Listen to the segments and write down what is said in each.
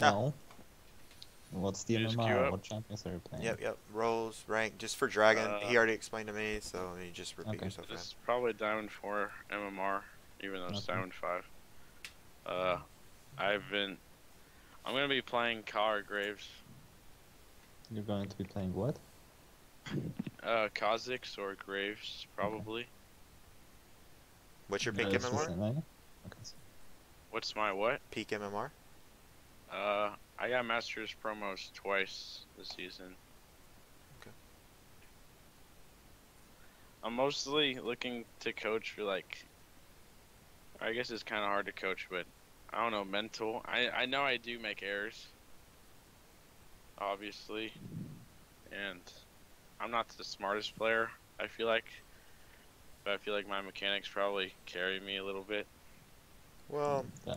No. What's the You just queue MMR? up. What champions are you playing? Yep. Roles, rank, just for Dragon. Uh, He already explained to me, so you just repeat Okay. yourself again. it's probably Diamond 4 MMR, even though it's Okay. Diamond 5. Uh, I've been. I'm gonna be playing Car Graves. You're going to be playing what? Kha'Zix or Graves, probably. What's your peak It's the MMR? same, eh? Okay. So What's my what? Peak MMR? I got Masters promos twice this season. Okay. I'm mostly looking to coach for like. I guess it's kind of hard to coach, but I don't know, mental. I know I do make errors, obviously, and I'm not the smartest player, I feel like, but I feel like my mechanics probably carry me a little bit. Well, yeah.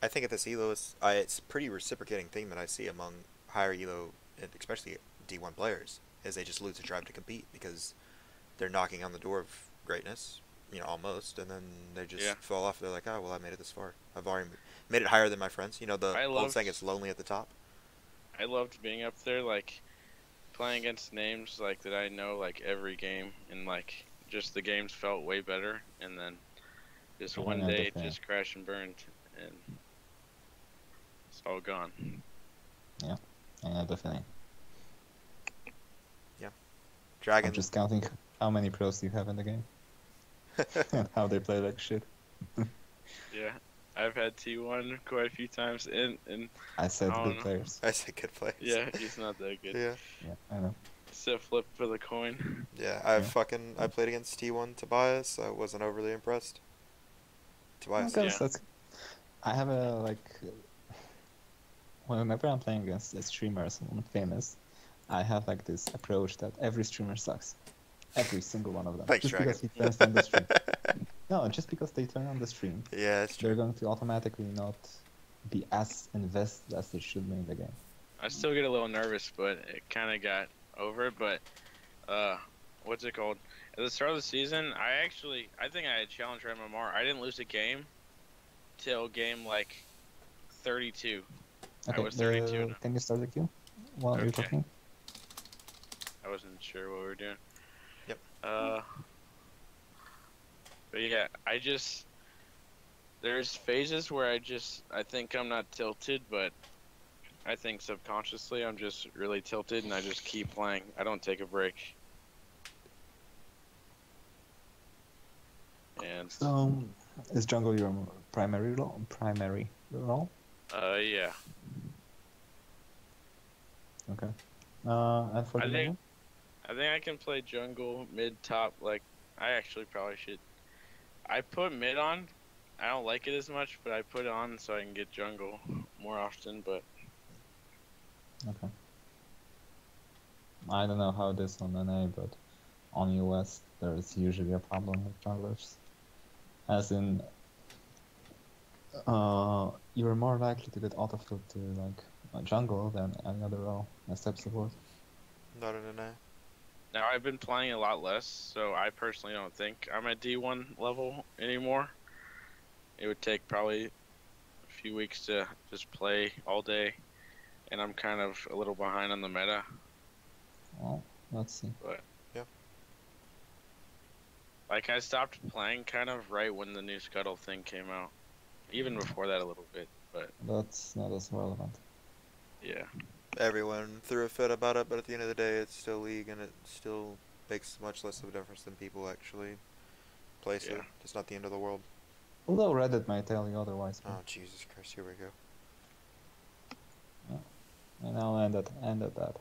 I think at this elo, it's a pretty reciprocating thing that I see among higher elo, and especially D1 players, is they just lose the drive to compete because they're knocking on the door of greatness, almost, and then they just Yeah, fall off. They're like, oh, well, I made it this far. I've already made it higher than my friends. The I old loved saying, it's lonely at the top. I loved being up there, like playing against names like that I know like every game, and like just the games felt way better, and then just one Yeah, day it definitely. just crashed and burned, and it's all gone. Yeah, definitely. Yeah. I'm Dragon. just counting how many pros you have in the game and how they play like shit. Yeah, I've had T1 quite a few times, and I I said don't good know. players. I say good players. Yeah, he's not that good. Yeah. Yeah, I know. It's a flip for the coin. Yeah, Yeah. I played against T1 Tobias. I wasn't overly impressed. Tobias. Okay, Yeah, so I have a whenever I'm playing against a streamer or someone famous, I have like this approach that every streamer sucks. Every single one of them. Thanks, Just Dragon. because he turns on the stream. No, just because they turn on the stream, Yeah, it's they're true. going to automatically not be as invested as they should be in the game. I still get a little nervous, but it kind of got over it. But uh, what's it called? At the start of the season, I think I had challenged MMR. I didn't lose a game till game like 32. I Okay, was 32 now. can you start the queue while you're Okay, talking? I wasn't sure what we were doing. Yep. But yeah, there's phases where I think I'm not tilted, but I think subconsciously I'm just really tilted, and I just keep playing. I don't take a break. And So, is jungle your primary role? Primary role? yeah, Okay. And for I the think minion? I think I can play jungle, mid, top. Like I actually probably should. I put mid on. I don't like it as much, but I put it on so I can get jungle more often. But Okay. I don't know how it is on NA, but on US there is usually a problem with junglers. As in, you're more likely to get auto-flip to like a jungle than any other role as step support. Not in an A. now I've been playing a lot less, so I personally don't think I'm at D1 level anymore. It would take probably a few weeks to just play all day, and I'm kind of a little behind on the meta. Well, let's see. But Yeah. like I stopped playing kind of right when the new Scuttle thing came out, even before that a little bit. But That's not as relevant. yeah, Everyone threw a fit about it, but at the end of the day, it's still League, and it still makes much less of a difference than people actually place it. Yeah. It's not the end of the world. Although Reddit might tell you otherwise. Oh, Jesus Christ, here we go. And I'll end at that.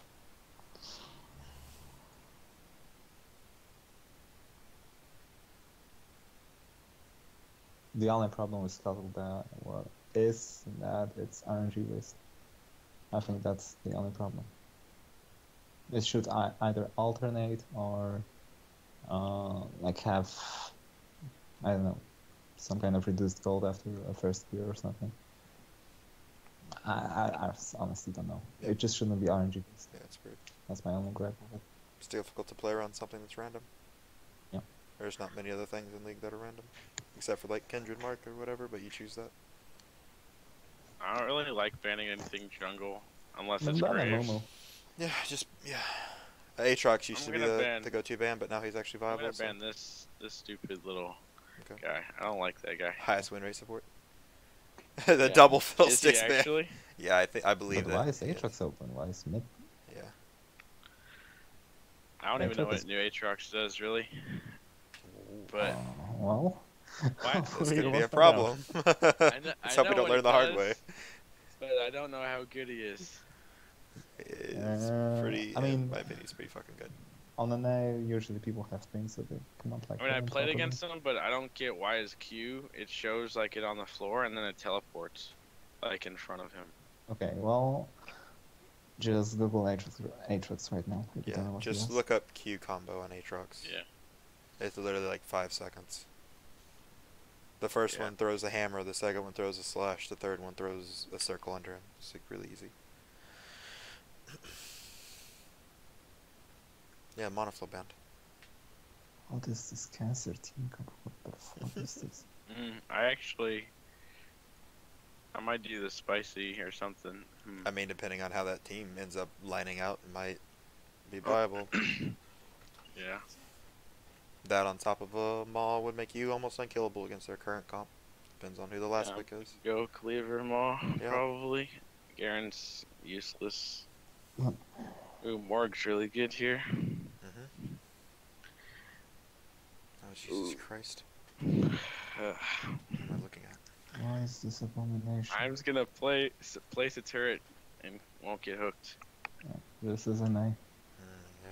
The only problem with Scuttle is that it's RNG based. I think that's the only problem. It should either alternate or like have, I don't know, some kind of reduced gold after a first year or something. I honestly don't know. Yeah. It just shouldn't be RNG based. Yeah, it's weird. That's my only gripe with it. It's difficult to play around something that's random. Yeah. There's not many other things in League that are random. Except for like Kindred Mark or whatever, but you choose that. I don't really like banning anything jungle unless Then it's ban Graves. Amumu. Yeah, Aatrox used I'm to be gonna the go-to ban, but now he's actually I'm viable. gonna So ban this stupid little Okay. guy. I don't like that guy. highest win rate support. The Yeah. double fill Is he sticks ban. actually? Yeah, I believe But that. why is he is. Aatrox open? Why is mid? Yeah. I don't even know Aatrox what is- new Aatrox does really. But Well, why? This we could be will a find out. problem. I Let's hope we know don't what learn he the hard does, way. but I don't know how good he is. It's pretty. I mean, in my opinion, it's pretty fucking good. on the nail, usually people have things that they cannot like. I mean, I play on played top of against him, but I don't get why his Q, it shows like it on the floor and then it teleports like in front of him. it. Okay, well, just Google Aatrox right now. If you Yeah, don't know what he just does. look up Q combo on Aatrox. Yeah. It's literally like 5 seconds. The first Yeah. one throws a hammer, the second one throws a slash, the third one throws a circle under him. It's like really easy. Yeah, monoflow band. What is this cancer team? What the fuck is this? I might do the spicy or something. I mean, depending on how that team ends up lining out, it might be viable. Yeah. That on top of a Maul would make you almost unkillable against their current comp. Depends on who the last Yeah. pick is. Go Cleaver Maw, Yeah. probably. Garen's useless. What? Ooh, Morg's really good here. Oh, Jesus Ooh. Christ. Uh, What am I looking at? Why is this abomination? I'm just gonna place a turret and won't get hooked. This is an A. Yeah.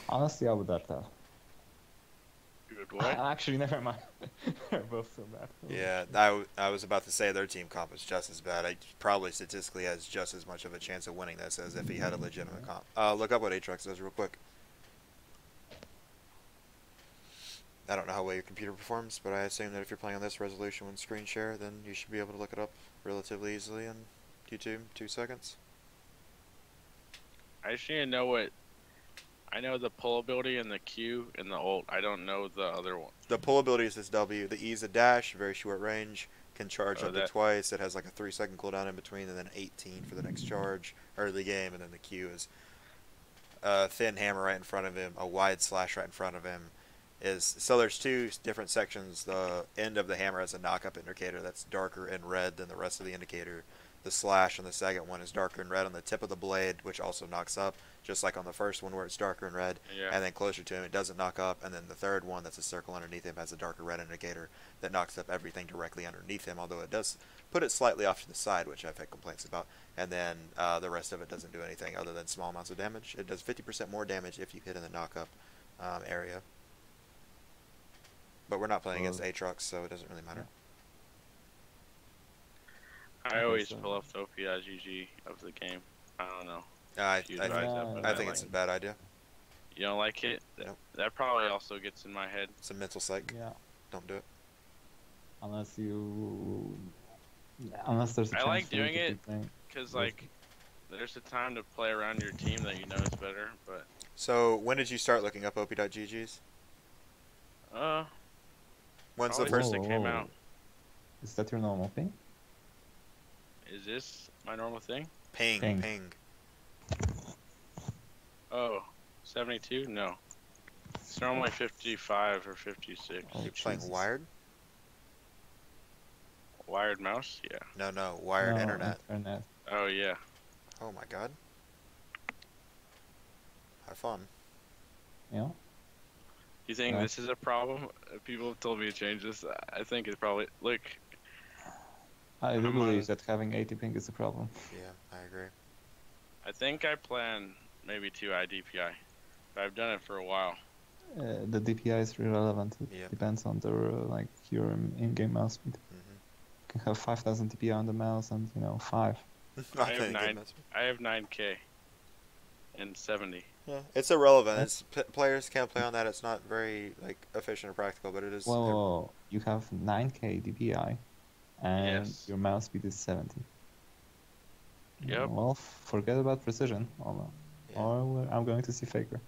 Honestly, I would that. Good what? Actually, never mind. They're both so bad. Yeah, I was about to say their team comp is just as bad. I probably statistically has just as much of a chance of winning this as if he had a legitimate comp. Look up what Aatrox does real quick. I don't know how well your computer performs, but I assume that if you're playing on this resolution with screen share, then you should be able to look it up relatively easily in YouTube, 2 seconds. I just need to know what. I know the pull ability and the Q and the ult. I don't know the other one. The pull ability is this W. The E is a dash, very short range, can charge Oh, up to that- twice. It has like a 3-second cooldown in between, and then 18 for the next charge early game. And then the Q is a thin hammer right in front of him, a wide slash right in front of him. So there's 2 different sections. The end of the hammer has a knock-up indicator that's darker in red than the rest of the indicator. The slash on the second one is darker in red on the tip of the blade, which also knocks up, just like on the first one where it's darker in red. Yeah. And then closer to him, it doesn't knock up. And then the third one, that's a circle underneath him, has a darker red indicator that knocks up everything directly underneath him, although it does put it slightly off to the side, which I've had complaints about. And then the rest of it doesn't do anything other than small amounts of damage. It does 50% more damage if you hit in the knock-up area. But we're not playing against Aatrox, so it doesn't really matter. I always pull up the OP.GG of the game. I don't know. I You advise that, but I I think like it's a it. bad idea. You don't like it? Nope. That probably also gets in my head. It's a mental psych. Yeah, Don't do it. unless there's a I chance like for you doing to it. keep playing. Because, like, there's a time to play around your team that you know is better, but... So, when did you start looking up OP.GGs? When's the Probably first... since it came out. Is that your normal thing? Is this my normal thing? Ping, Ping. ping. Oh, 72? No. It's normally 55 or 56. Oh, You playing Jesus. wired? Wired mouse? Yeah. No, wired No, internet. Internet. Oh, yeah. Oh my god. Have fun. Yeah. You think Yeah. this is a problem? People have told me to change this. I think it's probably... Look, I do I'm believe honest. that having 80 ping is a problem. Yeah, I agree. I think I plan maybe 2 IDPI. But I've done it for a while. The DPI is irrelevant. It Yeah. depends on the like your in-game mouse speed. Mm-hmm. You can have 5,000 DPI on the mouse and 5. I have 9K and 70. Yeah, it's irrelevant. It's players can't play on that. It's not very like efficient or practical, but it is. Well, you have 9K DPI, and Yes. your mouse speed is 70. Yep. Well, forget about precision, or Yeah. I'm going to see Faker.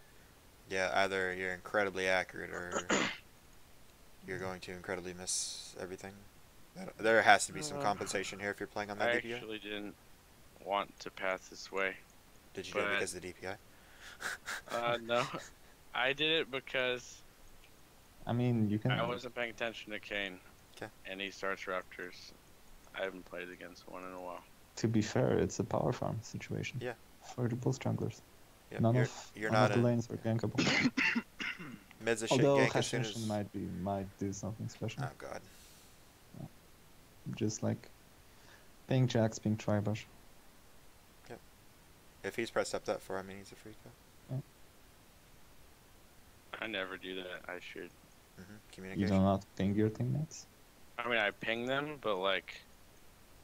Yeah, either you're incredibly accurate or you're going to incredibly miss everything. There has to be some compensation here if you're playing on that I DPI. actually didn't want to pass this way. Did you do it because of the DPI? No. I did it because I mean, you can. I wasn't paying attention to Kayne. Okay. And he starts Raptors. I haven't played against one in a while. To be fair, it's a power farm situation. Yeah. For the both junglers. Yep. None You're of not the in. lanes are gankable. Mid's a shit Although gank as soon as. Hashimshin might do something special. Oh god. Just like ping Jax, ping Tribush. If he's pressed up that far, I mean he's a free kill. I never do that. I should. Communication. You do not ping your teammates? I mean, I ping them, but like,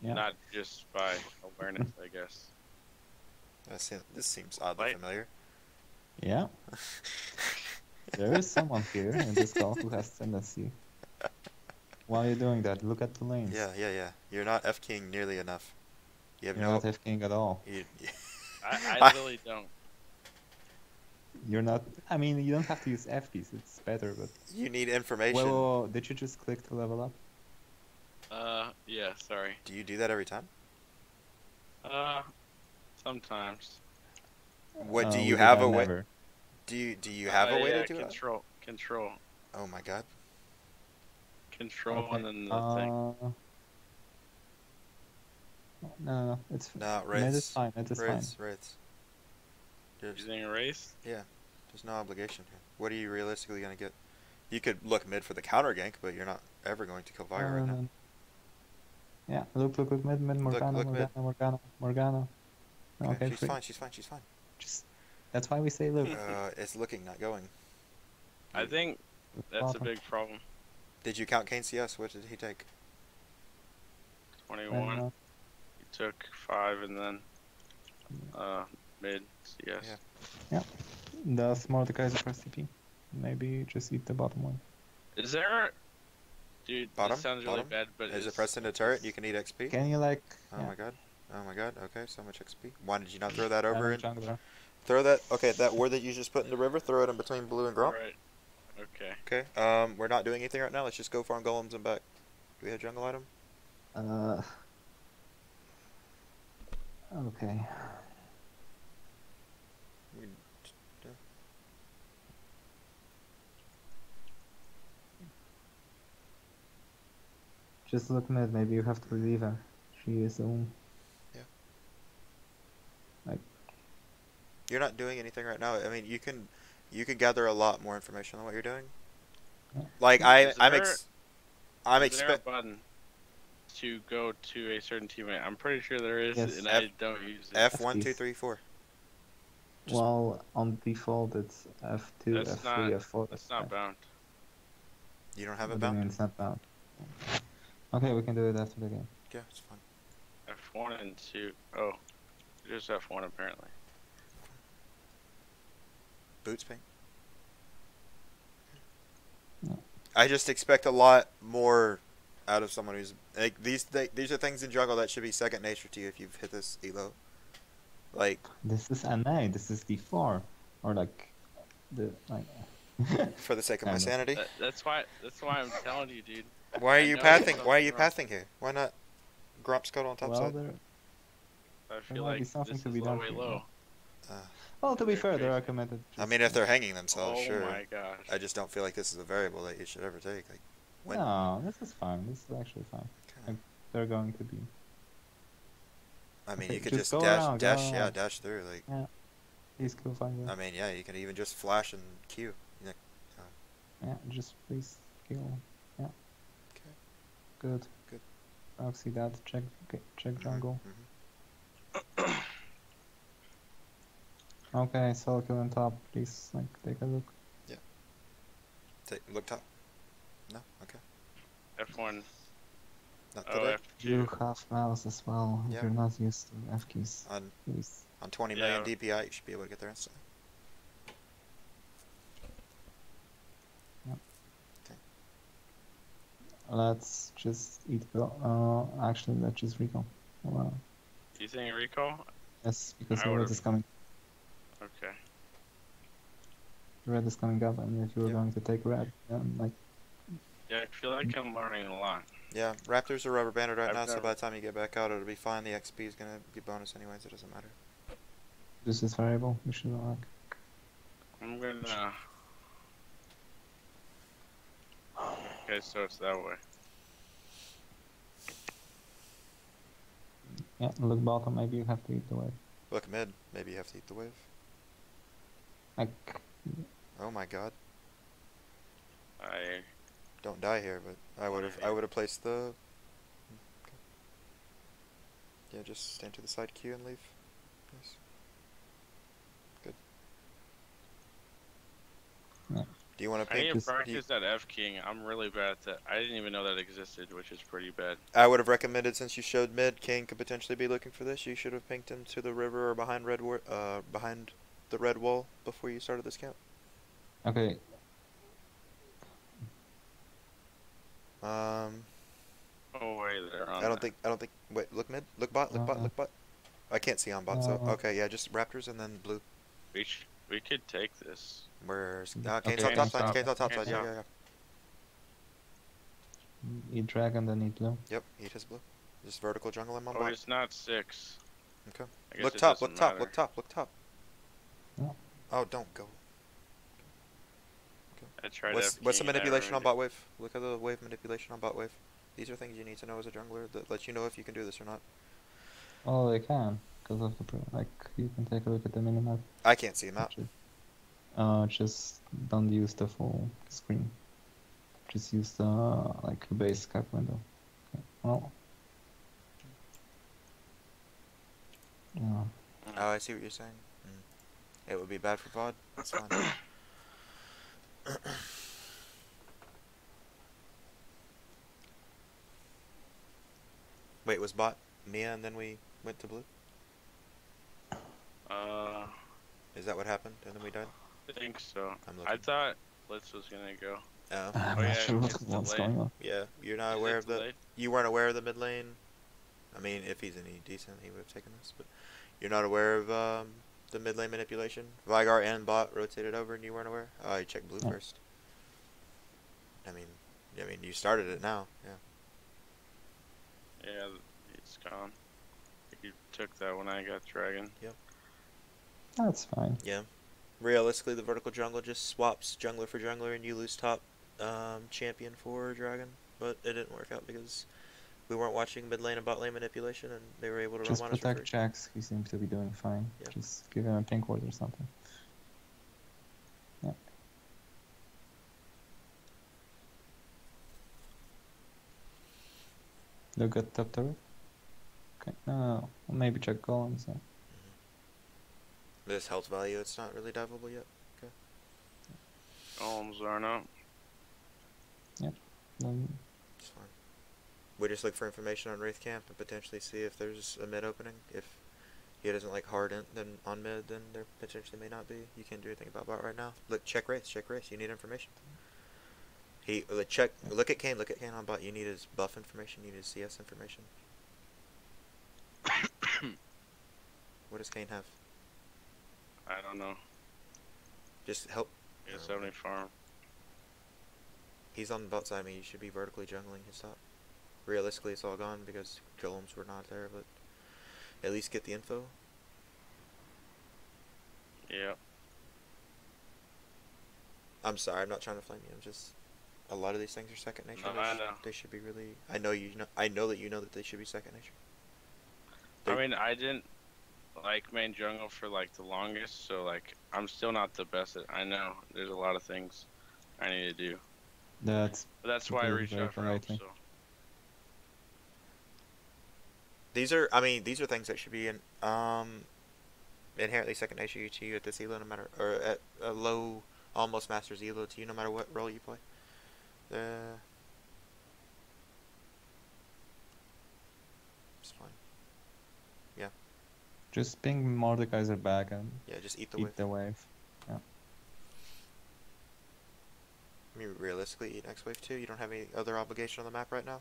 not just by awareness, I guess. This seems oddly familiar. Yeah. There is someone here in this call who has tendency. While you're doing that, look at the lanes. Yeah. You're not F-king nearly enough. You have You're not F-king at all. I really don't. You're not. I mean, you don't have to use F keys. It's better, but. You need information. Well, did you just click to level up? Yeah. Sorry. Do you do that every time? Sometimes. What do you have a way? Never. Do you have a way to do Control. Oh my god. Control Okay. and then the thing. No, it's No, Mid is fine. It is fine. Wraiths. Using a race? Yeah. There's no obligation here. What are you realistically gonna get? You could look mid for the counter gank, but you're not ever going to kill Fire right now. Yeah, look, mid, Morgana, Look mid. Morgana. Okay, she's fine. Just that's why we say look. It's looking, not going. I think that's a big problem. Did you count Kayne CS? What did he take? 21. He took 5 and then mid CS. Yeah. That's Mordekaiser for CP. Maybe just eat the bottom one. Is there... Dude, Bottom? this sounds really bad, but is it pressed into turret? You can eat XP? Can you like... Oh my god. Okay, so much XP. Why did you not throw that over in... Jungler. Throw that... Okay, that ward that you just put in the river, throw it in between blue and gromp. Right. Okay. Okay, we're not doing anything right now. Let's just go farm golems and back. Do we have jungle item? Okay. Just look mid, maybe you have to relieve her. She is Yeah. Like... You're not doing anything right now. I mean, you can gather a lot more information on what you're doing. Yeah. Like I'm Is there a button to go to a certain teammate? I'm pretty sure there is, Yes. and I don't use it. F1, 2, 3, 4. Well, on default it's F2, That's F3, not- F4. That's not bound. You don't have it What do you mean bound? it's not bound? Okay, we can do it after the game. Yeah, it's fine. F1 and 2. Oh, just F1 apparently. Boots ping. No. I just expect a lot more out of someone who's like these are things in jungle that should be second nature to you if you've hit this elo. Like This is NA, this is D4. Or like... for the sake of my Kind of. sanity. That's why I'm telling you, dude. Why are I you know pathing? something's Why are you wrong. pathing here? Why not Grump Scuttle on top Well, side? there... I There feel might be like something this to is be done way here, low. Well, to be Very fair, there crazy. are commented. I mean, if they're hanging Oh themselves, sure. my gosh. I just don't feel like this is a variable that you should ever take. Like, when? No, this is fine. This is actually fine. Okay. They're going to be... I mean, Okay, you could just just go around, go around. dash through. Like, Please kill find I mean, yeah, you can even just flash and Q. You know, Yeah, just please kill. Yeah. Okay. Good. Good. Proxy that. Check jungle. mhm. Okay, solo kill on top. Please, like, take a look. Look top. No, okay, F1. not Oh, today. You F2. have mouse as well. If Yeah. you're not used to F keys, On please. 20 million DPI, you should be able to get there instantly. Let's just eat. Actually, let's just recall. Wow. You think recall? Yes, because I the red would've- is coming. Okay. The red is coming up, and if you were Yeah. going to take red, then like Yeah, I feel like I'm learning a lot. Yeah, Raptors are rubber banded right I've now, so never. by the time you get back out, it'll be fine. The XP is gonna be bonus anyways. It doesn't matter. This is variable. You should like. I'm gonna. Okay, so it's that way. Yeah, look bottom. Maybe you have to eat the wave. Look mid. Maybe you have to eat the wave. Like, Oh my god. I. Don't die here, but I would have placed the. Okay. Yeah, just stand to the side Q and leave. Nice. Good. Yeah. Do you want to I need pink? to Just- practice that F keying. I'm really bad at that. I didn't even know that existed, which is pretty bad. I would have recommended, since you showed mid, Kayne could potentially be looking for this. You should have pinked him to the river or behind behind the red wall before you started this count. okay. Oh wait, they're on. I don't think. Wait, look mid, look bot, look bot, look bot. I can't see on bot, so okay, yeah, just Raptors and then blue. We could take this. Where's Okay, Kane's on top side? Kane's Kane's on top Kane's side. Yeah, top. yeah, yeah. Eat dragon, then eat blue. Yep, eat his blue. Just vertical jungle him on Oh, bot. it's not 6. Okay. I guess Look it top, doesn't look top, matter. look top, look top. Yeah. Oh, don't go. I tried What's F the keying and I manipulation on ruined bot wave? Look at the wave manipulation on bot wave. These are things you need to know as a jungler that let you know if you can do this or not. Oh, they can, because of the like. You can take a look at the minimap. I can't see him out. Just don't use the full screen. Just use the like base cap window. Okay. Well. Yeah. Oh, I see what you're saying. It would be bad for VOD. That's fine. Wait, was bot Mia and then we went to blue? Uh, Is that what happened and then we died? I think so. I'm I looking. thought Blitz was gonna go. Oh. I'm Oh, not yeah, sure it's what's delayed. going on. Yeah, you're not Is aware it of the. delayed? You weren't aware of the mid lane. I mean, if he's any decent, he would have taken this. But you're not aware of the mid lane manipulation. Vigar and bot rotated over, and you weren't aware. Oh, you checked blue Yeah. first. I mean, you started it now. Yeah. Yeah, it's gone. You took that when I got Dragon. That's fine. Yeah. Realistically, the vertical jungle just swaps jungler for jungler, and you lose top champion for dragon. But it didn't work out because we weren't watching mid lane and bot lane manipulation, and they were able to Just run on us for protect free. Jax. He seems to be doing fine. Yeah. Just give him a pink ward or something. Yeah. Look at top turret. Okay. No, maybe check golems. Yeah. This health value, it's not really diveable yet. Golems aren't up. Then It's fine. We just look for information on Wraith Camp and potentially see if there's a mid opening. If he doesn't like hard in, then on mid, then there potentially may not be. You can't do anything about bot right now. Look, check Wraith, check Wraith. You need information. Look at Kayne on bot. You need his buff information. You need his CS information. What does Kayne have? I don't know. Just help. Yeah, 70 farm. He's on the bot side of me. You should be vertically jungling his top. Realistically, it's all gone because golems were not there, but at least get the info. Yeah. I'm sorry, I'm not trying to flame you. I'm just a lot of these things are second nature. No, I know. They should be really. I know you know. I know that you know that they should be second nature. I mean, I didn't like main jungle for like the longest, so like I'm still not the best at. I know there's a lot of things I need to do, that's but that's why I Completely reached out for help. rightly. So These are things that should be in inherently second nature to you at this elo, no matter, or at a low, almost master's elo to you, no matter what role you play. It's fine. just ping Mordekaiser back and Yeah, just eat the eat wave. the wave. I mean, realistically, eat next wave too. You don't have any other obligation on the map right now.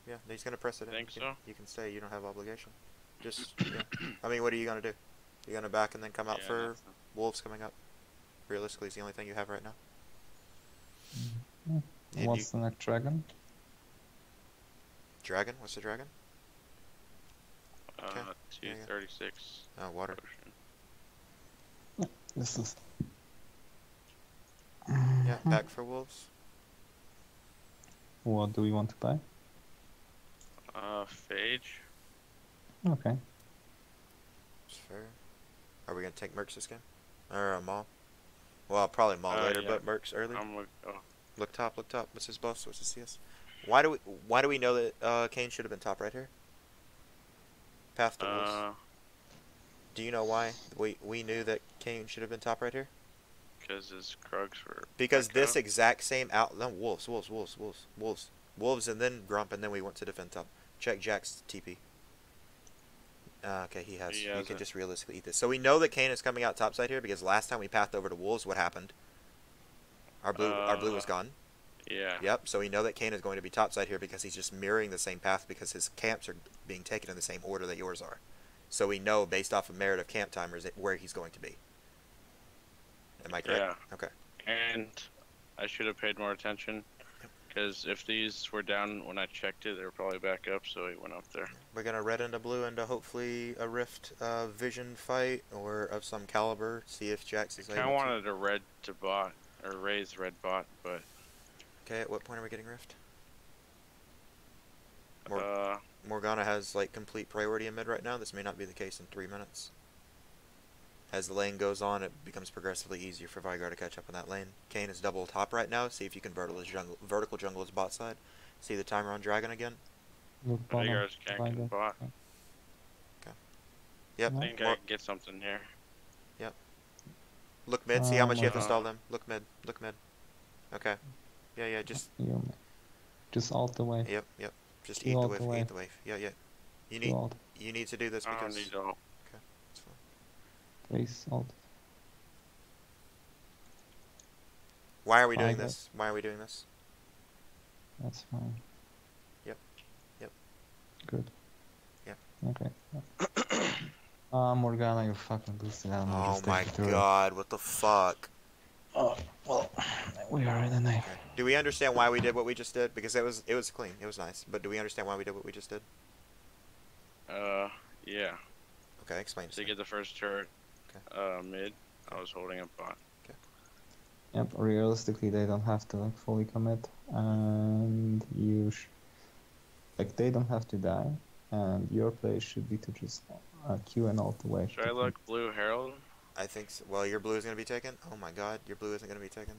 Yeah, he's gonna press it in. Think so? You can stay. You don't have obligation. Just yeah. I mean, what are you gonna do? You're gonna back and then come out yeah, for wolves coming up. Realistically, it's the only thing you have right now. Yeah. And What's the next dragon? Dragon? What's the dragon? Okay. 236. Oh, water. Potion. This is. Yeah, back for wolves. What do we want to buy? Phage. Okay. It's fair. Are we gonna take Mercs this game? Or Maul? Well, probably Maul later, Yeah. but Mercs early. Oh, Look top, look top. What's his buff? What's his CS? Why do we know that Kayne should have been top right here? Path to wolves. Do you know why we knew that Kayne should have been top right here? because his Krugs were. Because back this up. exact same no, wolves, and then Grump, and then we went to defend top. Check Jack's TP. Okay, he has. He You has can it. just realistically eat this. So we know that Kayne is coming out topside here because last time we pathed over to wolves, what happened? Our blue was gone. Yeah. Yep. So we know that Kayne is going to be topside here because he's just mirroring the same path because his camps are being taken in the same order that yours are. So we know based off of merit of camp timers where he's going to be. Am I correct? Yeah. Okay. And I should have paid more attention because if these were down when I checked it, they were probably back up, so he went up there. We're gonna red into blue into hopefully a rift vision fight or of some caliber. See if Jax is I kind able of to. wanted a red to bot or raise red bot, but Okay, at what point are we getting rift? uh, Morgana has like complete priority in mid right now. This may not be the case in 3 minutes. As the lane goes on, it becomes progressively easier for Vygar to catch up in that lane. Kayne is double top right now. See if you can vertical jungle his bot side. See the timer on Dragon again. Look I think I bottom. was ganking bot. Yep. I think I can get something here. Look mid. See how much you have to Uh, stall them. Look mid. Look mid. Okay. Yeah. Just. Just alt away. Yep. Just Two eat the alt wave. away. Eat the wave. Yeah. You Two need. alt. You need to do this I don't because. need all. It's fine. Please alt. Why are we doing Five this? Why are we doing this? That's fine. Yep. Good. Yep. Okay. Morgana, you fucking boosted out. Oh my god! What the fuck? Oh, well, we are in the name. Okay. Do we understand why we did what we just did? Because it was clean. It was nice. But do we understand why we did what we just did? Yeah. Okay, explain. To get the first turret, mid, I was holding up bot. Yep, realistically they don't have to like fully commit, and they don't have to die, and your play should be to just Q and alt away. Should I look blue Herald? I think so. Well, your blue is gonna be taken. Oh my god, your blue isn't gonna be taken.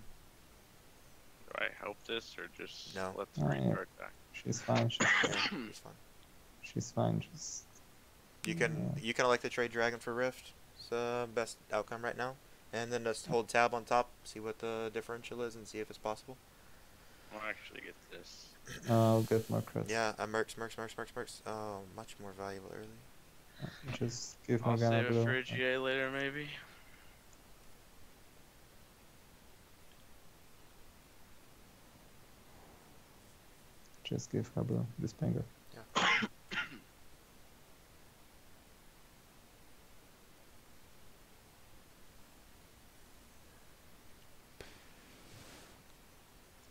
Do I help this or just No. let the Oh, green yeah. card die? She's fine. It's fine. She's fine. Just You can elect to trade Dragon for Rift. It's the best outcome right now. And then just hold tab on top, see what the differential is, and see if it's possible. I'll actually get this. I'll get more crits. Yeah, Mercs. Oh, much more valuable early. Just give I'll Morgana save it blue. for a GA later, maybe. Just give her blue. This finger. Yeah.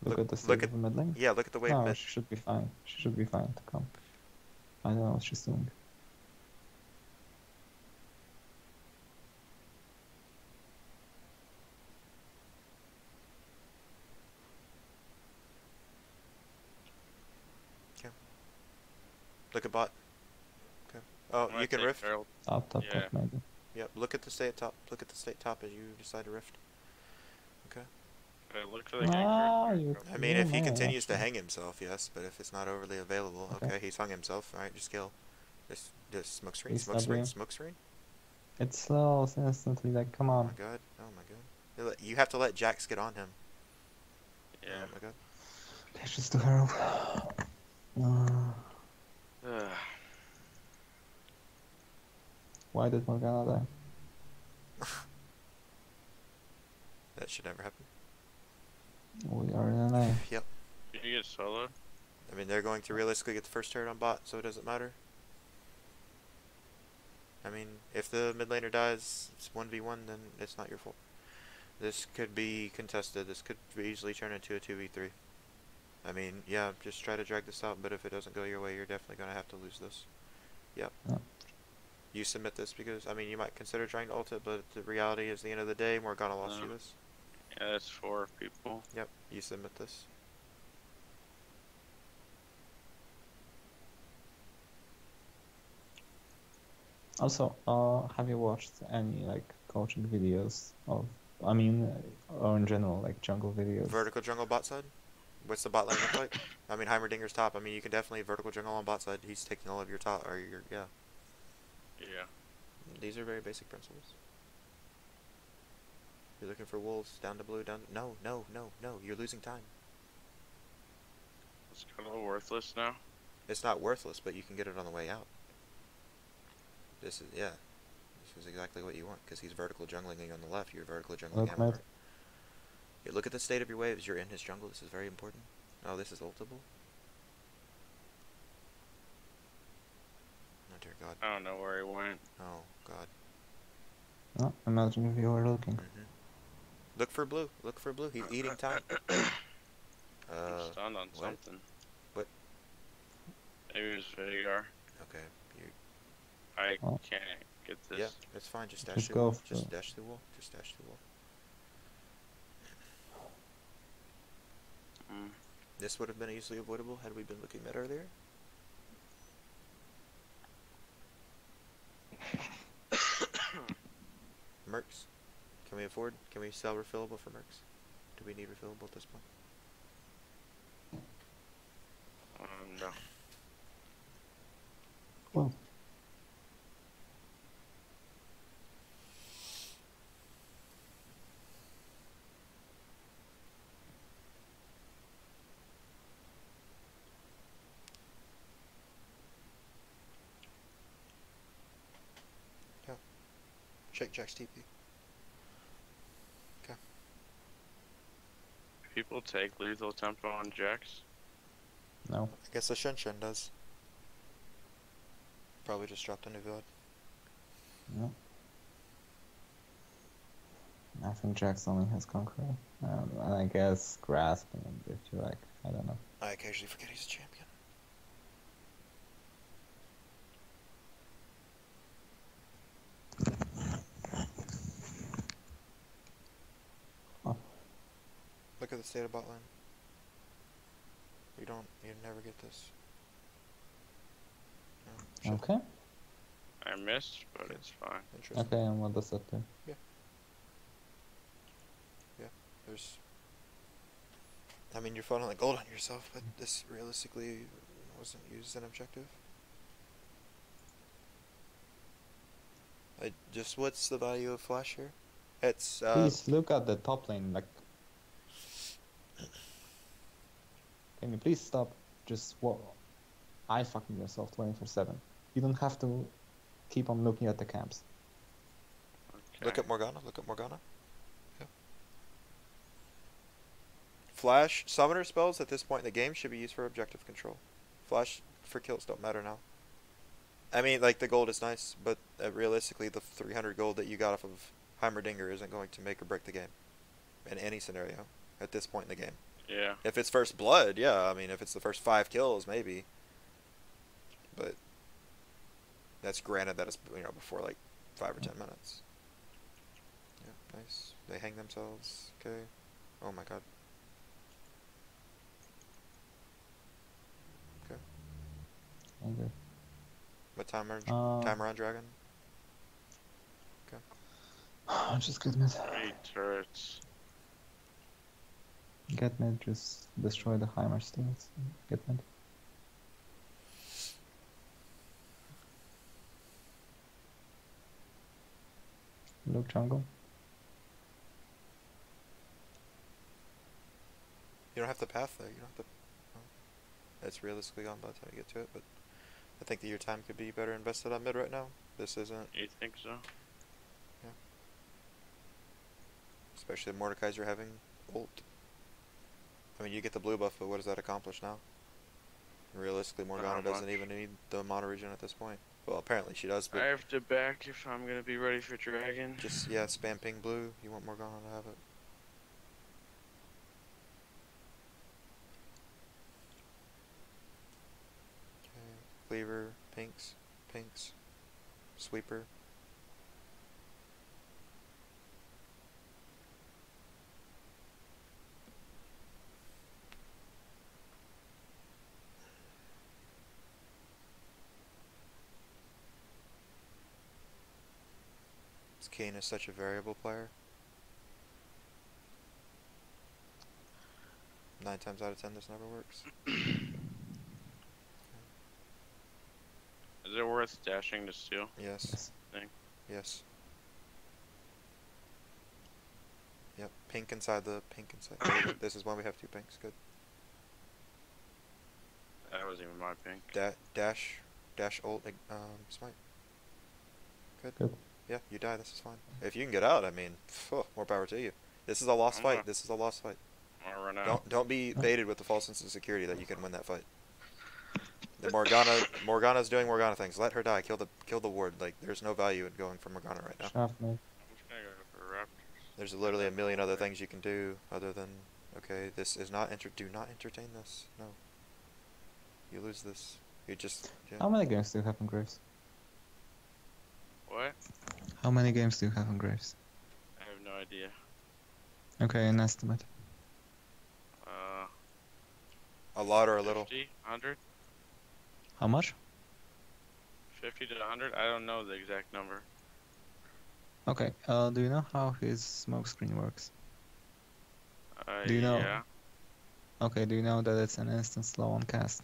Look at the look state at- of the mid lane. Yeah, look at the wave No, mid. she should be fine. She should be fine to come. I don't know what she's doing. Look at bot. Okay. Oh, I might you can take rift. Herald. Top, Yeah. maybe. Yep. Look at the state top. Look at the state top as you decide to rift. Okay. Okay, look for the gank Ah, card. you. I mean, if he Yeah, continues to actually. hang himself, yes. But if it's not overly available, Okay. okay, he's hung himself. All right, just kill. Just smoke screen. Please Smoke screen. W. Smoke screen. It slows instantly. Like, come Oh on. my god. Oh my god. You have to let Jax get on him. Yeah. Oh my god. It's just a Herald. Ugh. Why did Morgana die? That should never happen. We are in a name. Yep. Did you get soloed? I mean, they're going to realistically get the first turret on bot, so it doesn't matter. I mean, if the mid laner dies, it's 1v1, then it's not your fault. This could be contested. This could easily turn into a 2v3. I mean, yeah, just try to drag this out, but if it doesn't go your way, you're definitely going to have to lose this. Yep. Yeah. You submit this because, I mean, you might consider trying to ult it, but the reality is the end of the day, Morgana lost you this. Yeah, that's 4 people. Yep, you submit this. Also, have you watched any like coaching videos of, I mean, or in general, like jungle videos? Vertical jungle bot side? What's the bot lane look like? I mean, Heimerdinger's top. I mean, you can definitely vertical jungle on bot side. He's taking all of your top, or your, yeah. Yeah. These are very basic principles. You're looking for wolves, down to blue, down to, no, no, no, no, you're losing time. It's kind of worthless now. It's not worthless, but you can get it on the way out. This is, yeah. This is exactly what you want, because he's vertical jungling on the left, you're vertical jungling Look, on the mate. right. You look at the state of your waves, you're in his jungle, this is very important. Oh, this is ultable? Oh dear god. I don't know where he went. Oh god. No, imagine if you were looking. Look for blue, look for blue, he's eating time. I'm stunned on what? something. What? Maybe it was Vigar. Okay, you, I Oh. can't get this. yeah, it's fine, just dash Just through go wall, for just it. dash through wall, just dash through wall. Mm. This would have been easily avoidable had we been looking at earlier. Mercs. Can we afford? Can we sell refillable for Mercs? Do we need refillable at this point? No. Well, Check Jack's TP. People take lethal tempo on Jax. no. I guess the Shen does. Probably just dropped a new VOD. No. I think Jax only has Conqueror. And I guess Grasp, and if you like, I don't know. I occasionally forget he's a champion. Oh. Look at the state of bot lane. You never get this. No, shit. Okay. I missed, but it's fine. Interesting. Okay, and what does that do? There's, I mean, you're funneling gold on yourself, but this realistically wasn't used as an objective. What's the value of flash here? It's, Please look at the top lane, like... Can you please stop just eye fucking yourself 24/7? You don't have to keep on looking at the camps. Okay. look at Morgana, look at Morgana. Yeah. Flash, summoner spells at this point in the game should be used for objective control. Flash for kills don't matter now. I mean, like, the gold is nice, but realistically, the 300 gold that you got off of Heimerdinger isn't going to make or break the game. In any scenario, at this point in the game. Yeah. If it's first blood, yeah, I mean, if it's the first 5 kills, maybe. But that's granted that it's, before, like, 5 or 10 minutes. Yeah, nice. They hang themselves. Okay. Oh my god. Okay. Okay. What timer on Dragon? Just get mid. 8 turrets. Get mid, just destroy the Heimer steals. Get mid. Look jungle. You don't have to path there. You don't have to. It's realistically gone by the time you get to it, but I think that your time could be better invested on mid right now. This isn't. You think so? Especially if Mordekaiser having ult. I mean, you get the blue buff, but what does that accomplish now? Realistically, Morgana Not doesn't much. even need the mono regen at this point. Well, apparently she does, but I have to back if I'm gonna be ready for Dragon. just, yeah, spam ping blue. You want Morgana to have it. cleaver, pinks, pinks, sweeper. Kayne is such a variable player. 9 times out of 10 this never works. Is it worth dashing to steal? Yes. Thing? Yes. Yep. Pink inside the pink inside. There we go. This is why we have 2 pinks. Good. That wasn't even my pink. Dash ult smite. Good. Good. Yeah, you die. This is fine. If you can get out, I mean, more power to you. This is a lost fight. This is a lost fight. I'm gonna run out. Don't be baited with the false sense of security that you can win that fight. The Morgana's doing Morgana things. Let her die. Kill the ward. Like, there's no value in going for Morgana right now. Shaft me. I'm just gonna go for Raptors. There's literally a million other things you can do other than, okay, this is not do not entertain this. No. You lose this. You just, yeah. How many games do you have in Graves? What? How many games do you have in Graves? I have no idea. Okay, an estimate. A lot or a little? 50, 100? How much? 50 to 100? I don't know the exact number. Okay, do you know how his smoke screen works? Do you know? Yeah. Okay, do you know that it's an instant slow on cast?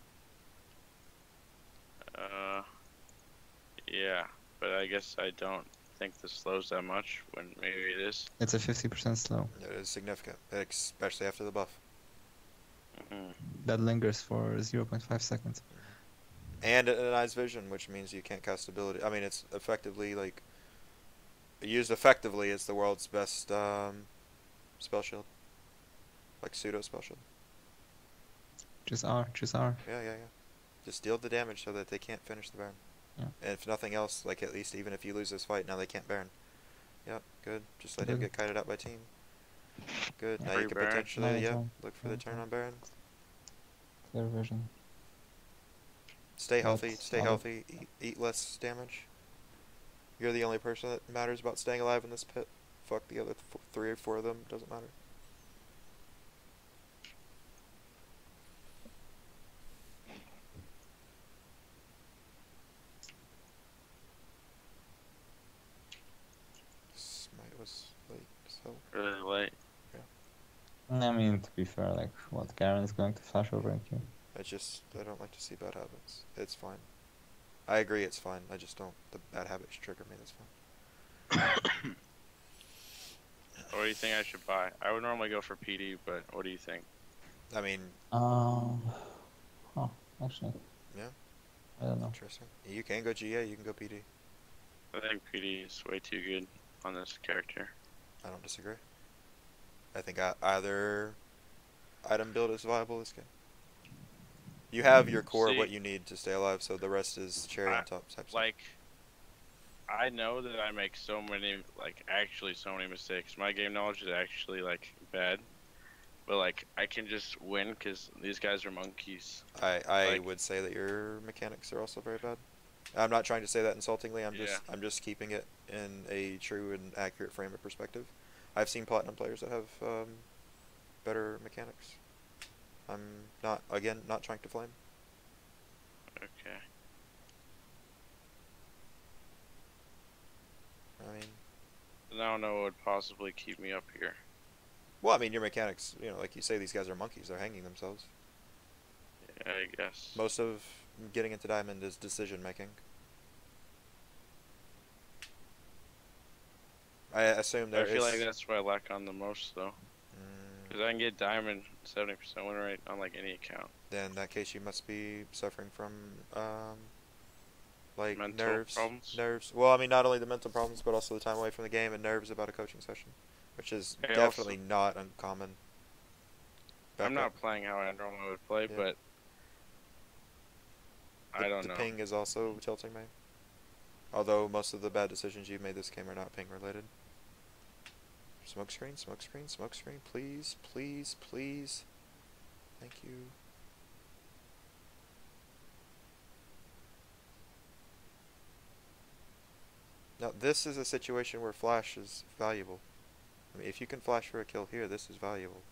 Yeah, but I guess I don't think this slows that much when maybe it is. It's a 50% slow. It is significant, especially after the buff. Mm-hmm. That lingers for 0.5 seconds. And it denies vision, which means you can't cast ability. I mean, it's effectively, like, used effectively, it's the world's best spell shield. Like, pseudo spell shield. Just R. Yeah. Just deal the damage so that they can't finish the Baron. Yeah. And if nothing else, like, at least even if you lose this fight, now they can't Baron. Yep, good. Just let him get kited out by team. Good. Yeah. Now you can Baron. potentially, Nice yeah, one. look for the turn on Baron. Clear vision. Stay healthy. That's Stay solid. healthy. Eat less damage. You're the only person that matters about staying alive in this pit. Fuck the other 3 or 4 of them. Doesn't matter. Smite was late, so Really late. I mean, to be fair, like, what, Garen is going to flash over in Q? I don't like to see bad habits. It's fine. I agree, it's fine. I just don't. The bad habits trigger me. That's fine. What do you think I should buy? I would normally go for PD, but what do you think? I mean, Oh, actually, yeah, I don't know. interesting. You can go GA. You can go PD. I think PD is way too good on this character. I don't disagree. I think either item build is viable this game. You have your core of See, what you need to stay alive, so the rest is cherry on top type stuff. Like, I know that I make so many mistakes. My game knowledge is actually, like, bad. But, like, I can just win because these guys are monkeys. I would say that your mechanics are also very bad. I'm not trying to say that insultingly. I'm just keeping it in a true and accurate frame of perspective. I've seen platinum players that have better mechanics. I'm not trying to flame. Okay. I mean, I don't know what would possibly keep me up here. well, I mean, your mechanics, like you say, these guys are monkeys. They're hanging themselves. Yeah, I guess. Most of getting into diamond is decision making. I assume there I feel is. like that's what I lack on the most, though. Because I can get diamond 70% win rate on, like, any account. Then in that case, you must be suffering from like Mental nerves. problems? Nerves. Well, I mean, not only the mental problems, but also the time away from the game and nerves about a coaching session, which is Hey, definitely not uncommon. I'm Back not up. playing how I normally would play, Yeah. but I don't The know. ping is also tilting me. Although most of the bad decisions you've made this game are not ping related. Smoke screen, please, please, please. Thank you. Now, this is a situation where flash is valuable. I mean, if you can flash for a kill here, this is valuable.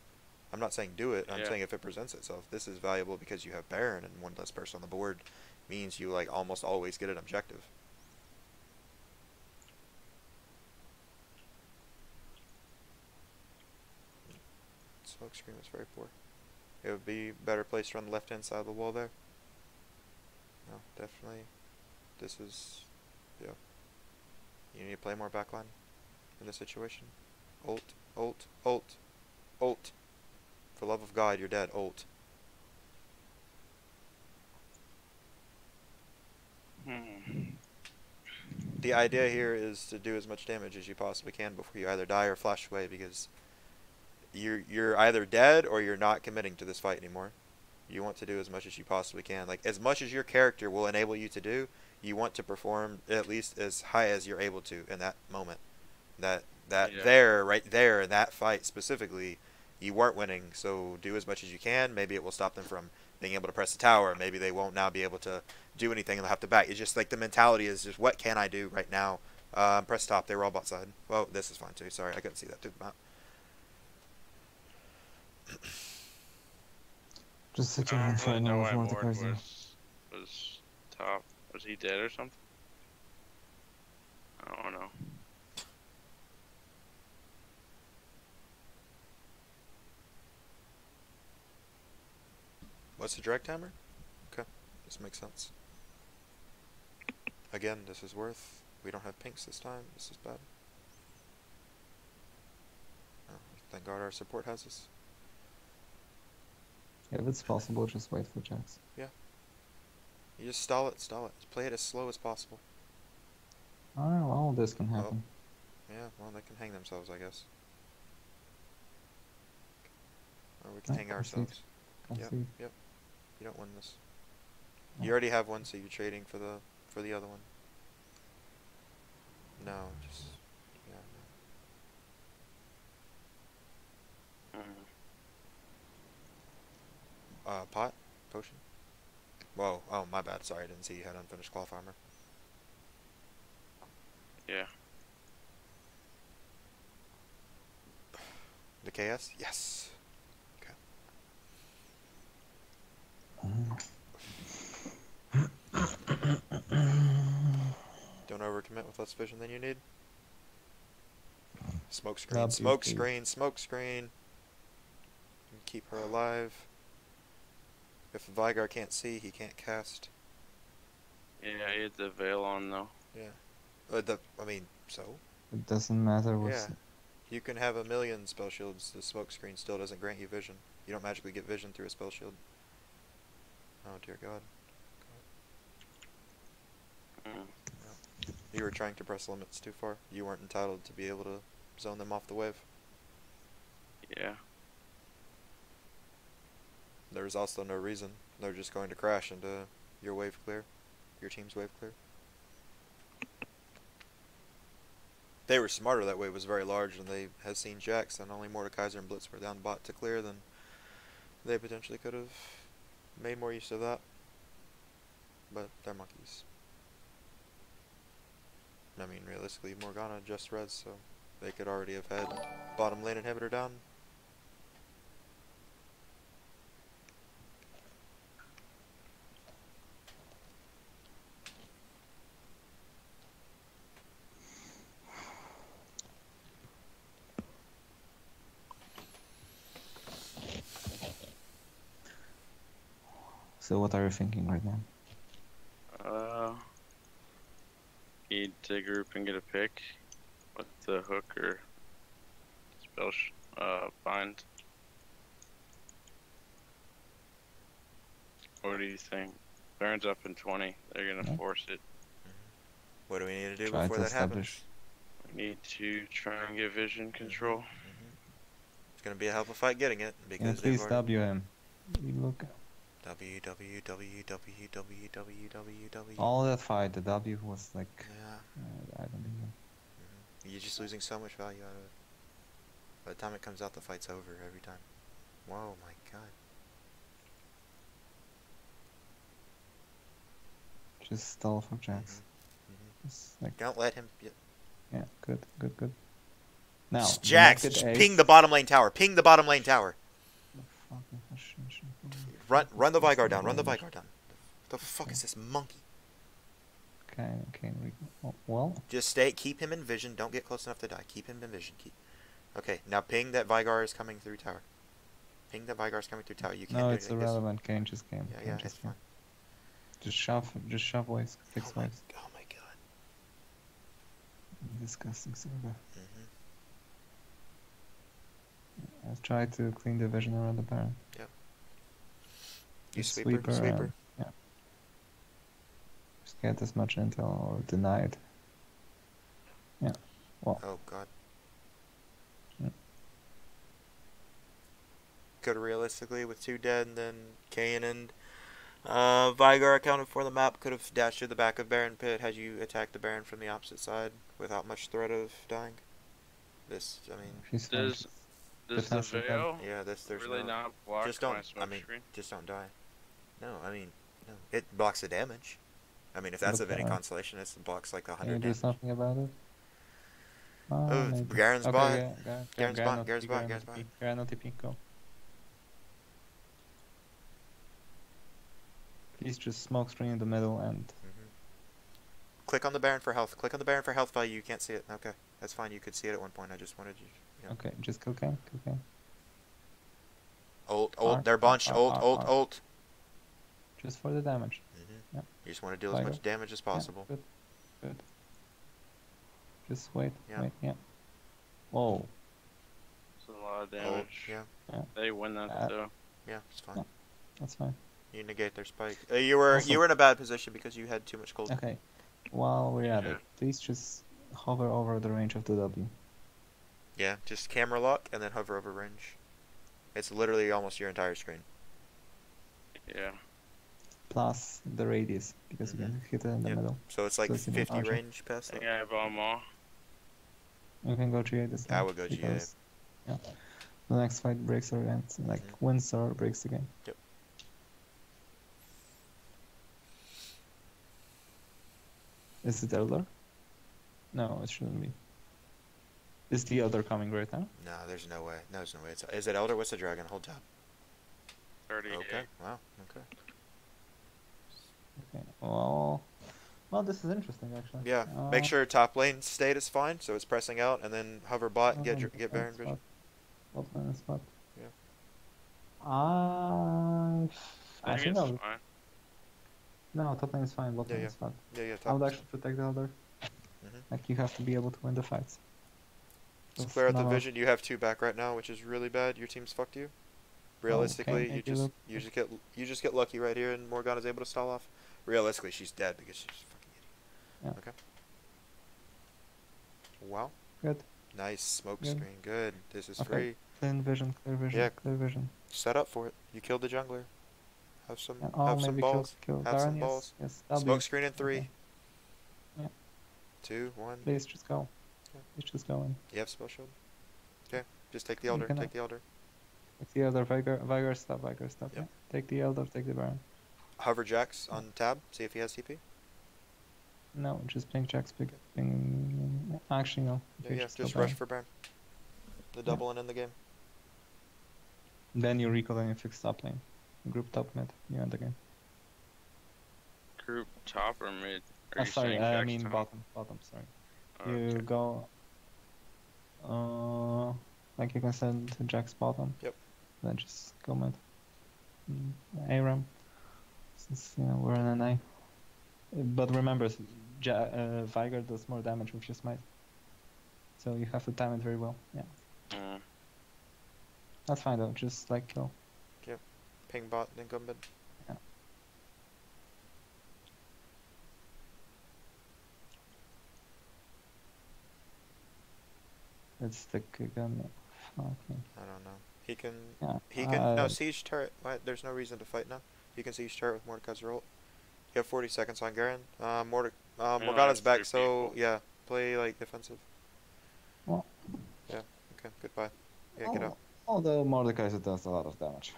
I'm not saying do it. I'm Yeah. saying if it presents itself, this is valuable because you have Baron and one less person on the board means you like almost always get an objective. Smoke screen was very poor. It would be better placed on the left-hand side of the wall there. No, definitely. This is, yeah. You need to play more backline in this situation. Ult, ult, ult, ult. For love of God, you're dead. Ult. The idea here is to do as much damage as you possibly can before you either die or flash away, because you're either dead or you're not committing to this fight anymore. You want to do as much as you possibly can. Like, as much as your character will enable you to do, you want to perform at least as high as you're able to in that moment. That Yeah. there, right there, in that fight specifically, you weren't winning, so do as much as you can. Maybe it will stop them from being able to press the tower. Maybe they won't now be able to do anything and they'll have to back. It's just like the mentality is just, what can I do right now? Press top. They were all bot side. Well, this is fine too. Sorry, I couldn't see that through the map. Just I sitting don't right really know now why before the Mord crazy. was top. Was he dead or something? I don't know. What's the drag timer? Okay, this makes sense. Again, this is worth. We don't have pinks this time. This is bad. Oh, thank God our support has us. If it's possible, just wait for checks. Yeah. You just stall it, stall it. Just play it as slow as possible. Alright, well, this can happen. Yeah, well, they can hang themselves, I guess. Or we can hang ourselves. Concede. Yep. You don't win this. You already have one, so you're trading for the other one. No, just yeah. No. Pot potion. Whoa. Oh, my bad. Sorry, I didn't see you had unfinished cloth armor. Yeah. The KS? Yes. Okay. Don't overcommit with less vision than you need. Smoke screen, smoke screen, smoke screen. Keep her alive. If the Vigar can't see, he can't cast. Yeah, he had the veil on though. Yeah. I mean, so? It doesn't matter what's... Yeah. You can have a million spell shields, the smoke screen still doesn't grant you vision. You don't magically get vision through a spell shield. Oh dear God. No. You were trying to press limits too far. You weren't entitled to be able to zone them off the wave. Yeah. There's also no reason. They're just going to crash into your wave clear. Your team's wave clear. They were smarter. That wave was very large, and they had seen Jax, and only Mordekaiser and Blitz were down bot to clear, then they potentially could have made more use of that. But they're monkeys. I mean, realistically, Morgana just res, so they could already have had bottom lane inhibitor down. So what are you thinking right now? Need to group and get a pick with the hook or spell bind. What do you think? Baron's up in 20. They're gonna force it. What do we need to do Try before to that happens? establish. We need to try and get vision control. It's going to be a hell of a fight getting it, Yeah, because please they've already... WM. You look. W. All that fight, the W was like... Yeah. I don't even... You're just losing so much value out of it. By the time it comes out, the fight's over every time. Whoa, my God. Just stall for Jax. Just like, Don't let him. yeah, good, good, good. Now, do not Jax, get just ace. ping the bottom lane tower. Ping the bottom lane tower. Fucking frustration. Run the That's Vigor the down. Run the range. Vigor down. The fuck Okay. is this monkey? Kayne, oh, well, Just stay. Keep him in vision. Don't get close enough to die. Keep him in vision. Okay, now ping that Vigor is coming through tower. Ping that Vigor is coming through tower. You can't no, do it's anything. irrelevant. Kayne just came. Yeah, Kayne yeah, just it's came. fine. Just shove waves, fix waves. Oh my god. Disgusting Silver. Mm-hmm. I've tried to clean the vision around the Baron. Yep. You Just sweeper. and, yeah. Just get as much intel or deny it. Yeah. Well. Oh god. Yeah. Could realistically, with 2 dead, and then Kayne and Vigor accounted for the map, could have dashed to the back of Baron Pit had you attacked the Baron from the opposite side without much threat of dying. This, I mean, She's fine. Does the defensive then. veil yeah, there's really no. not block Just my don't. smoke I mean, screen? just don't die. No, I mean, no. It blocks the damage. I mean, if that's of any consolation, it blocks like Can you 100 do damage. something about it? Oh, Maybe. Garen's Okay, bot. yeah, Garen's bot. Garen's bot. Garen Garen's bot. Garen no TP, go. Please just smoke screen in the middle and... Click on the Baron for health. Click on the Baron for health value. You can't see it. Okay, that's fine. You could see it at one point. I just wanted you. Yeah. Okay, just kill Kayne, kill Kayne. Ult. They're bunched. Ult. Just for the damage. You just want to deal as much damage as possible. Yeah, good. Just wait, Yeah. wait, yeah. Whoa. It's a lot of damage. Yeah. They win that though. Yeah, it's fine. Yeah. That's fine. You negate their spike. You were in a bad position because you had too much gold. Okay. While we're at it, please just hover over the range of the W. Yeah, just camera lock and then hover over range. It's literally almost your entire screen. Yeah. Plus the radius, because you can hit it in the middle. So it's like So it's 50 range past I that. think I have them all. You can go GA this time. I would go GA. because, yeah. The next fight breaks or ends, like wins or breaks the game. Yep. Is it Elder? No, it shouldn't be. Is the Elder coming right now? No, there's no way. No, there's no way. Is it Elder? What's the dragon? Hold tab. 38. Okay. Wow. Okay. Okay. Well, this is interesting actually. Yeah. Make sure top lane state is fine, so it's pressing out, and then hover bot, get Baron vision. What lane is spot? Yeah. I think no. it's fine. No, top lane is fine. Bot lane is fine. Yeah. I would actually protect the Elder. Like you have to be able to win the fights. Let's clear out the vision. You have 2 back right now, which is really bad. Your team's fucked you. Realistically, you just get lucky right here, and Morgana's able to stall off. Realistically, she's dead because she's fucking idiot. Yeah. Okay. Wow. Good. Nice smoke Good. screen. Good. This is Okay. free. Clear vision. Yeah. Clear vision. Set up for it. You killed the jungler. Have some. Yeah, Have some maybe balls. kill Have some Baron, balls. Yes, that'll Smoke be- screen in 3. Okay. Yeah. 2, 1. Please just go. Yeah. Please just go in. You have spell shield. Okay. Just take the elder. can- Take the elder. Take the Elder, Vigor stop. Yep. Yeah. Take the Elder, take the Baron. Hover Jax on tab. See if he has TP. No, just ping Jax, ping. Actually, no. Yeah. Just Just go rush Baron. for Baron. The double and in the game. Then you recall and you fix top lane. Group top mid. You end the game. Group top or mid? Are you Sorry, saying I Jack's mean top? bottom. Sorry. Oh, You okay. go. Like you can send Jack's bottom. Yep. Then just go mid. ARAM. Since we're in an A. But remember, Vigor does more damage with your smite. So you have to time it very well. Yeah. That's fine though. Just like kill. Ping bot, then go mid. Yeah. Let's stick again. Okay. I don't know. He can. Yeah. He can. No, siege turret. There's no reason to fight now. You can siege turret with Mordecai's ult. You have 40 seconds on Garen. Morgana's back, three so people. yeah, play like defensive. Well. Yeah. Okay. Goodbye. Yeah. Get out. Although Mordecai does a lot of damage.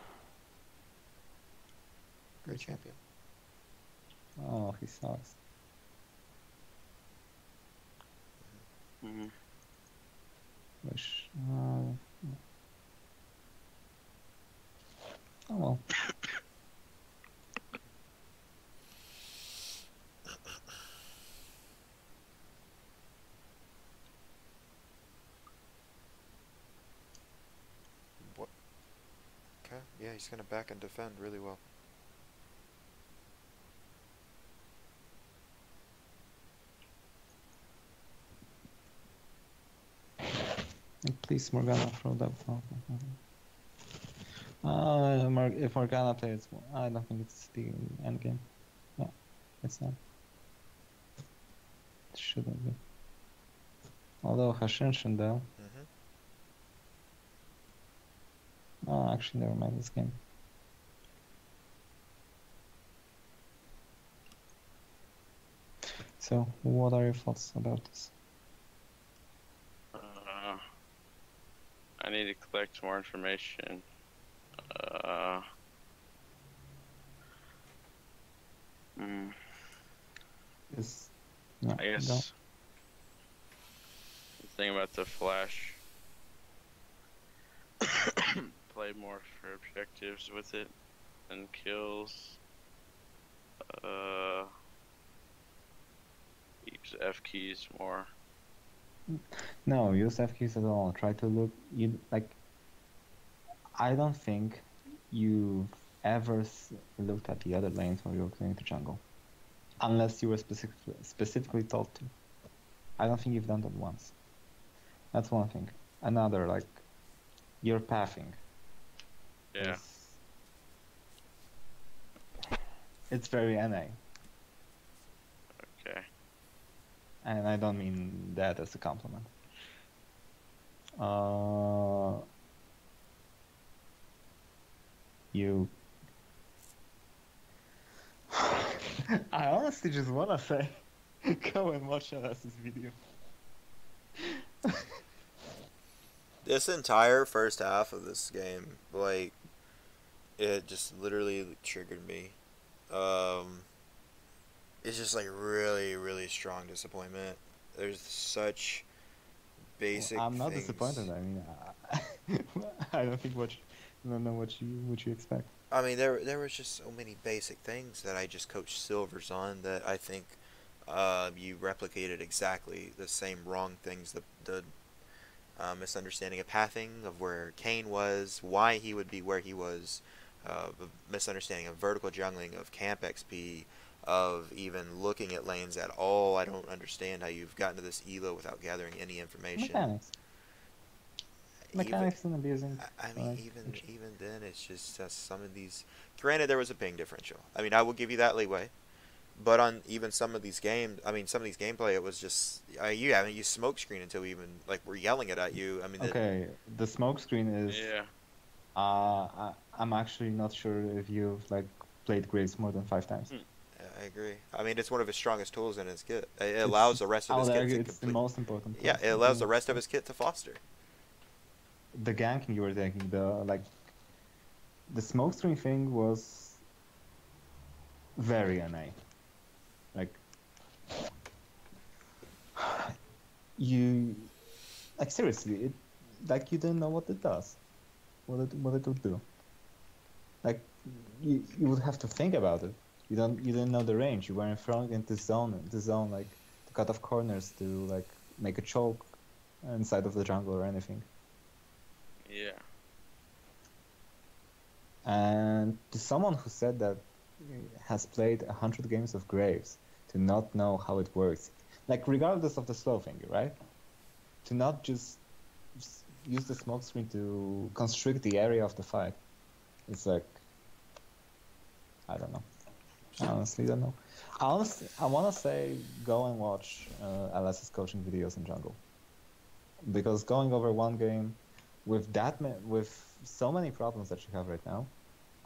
Great champion. Oh, he sucks. Mm-hmm. Which, oh well. What? Okay. Yeah, he's gonna back and defend really well. Please, Morgana, throw that. If Morgana plays, I don't think it's the end game. No, it's not. It shouldn't be. Although Hashinshin though. Mm-hmm. Oh, actually, never mind this game. So, what are your thoughts about this? I need to collect more information. No, I guess the thing about the Flash, play more for objectives with it than kills. Use F keys more. No, use F keys at all. Try to look. I don't think you've ever looked at the other lanes while you're going to jungle, unless you were specifically told to. I don't think you've done that once. That's one thing. Another, like, your pathing. Yeah. It's very NA. Okay. And I don't mean that as a compliment. I honestly just wanna say, go and watch LS's video. This entire first half of this game, like, it just literally triggered me. It's just like really, really strong disappointment. There's such basic I'm not things. disappointed. I mean, I don't think don't know what you expect. I mean, there was just so many basic things that I just coached Silvers on that I think you replicated exactly the same wrong things. The misunderstanding of pathing, of where Kayne was, why he would be where he was, the misunderstanding of vertical jungling, of camp XP, of even looking at lanes at all. I don't understand how you've gotten to this elo without gathering any information. Mechanics and abusing. I mean, even then, it's just some of these. Granted, there was a ping differential. I mean, I will give you that leeway. But on even some of these games, I mean, some of these gameplay, it was just you haven't used smoke screen until we even like we're yelling it at you. I mean, okay, the smoke screen is. Yeah. I'm actually not sure if you've like played Graves more than 5 times. I agree. I mean, it's one of his strongest tools in his kit. It allows the rest of his kit to complete. It's the most important. Yeah, it allows the rest of his kit to foster. The ganking you were taking, the smoke screen thing was very NA. Like you, like seriously, you didn't know what it does, what it would do. Like you would have to think about it. You didn't know the range. You weren't thrown into zone like to cut off corners to like make a choke inside of the jungle or anything. Yeah. And to someone who said that has played 100 games of Graves, to not know how it works, like regardless of the slow finger, right? To not just use the smoke screen to constrict the area of the fight. It's like, I don't know. I honestly don't know. I want to say go and watch LS's coaching videos in jungle. Because going over one game with with so many problems that you have right now,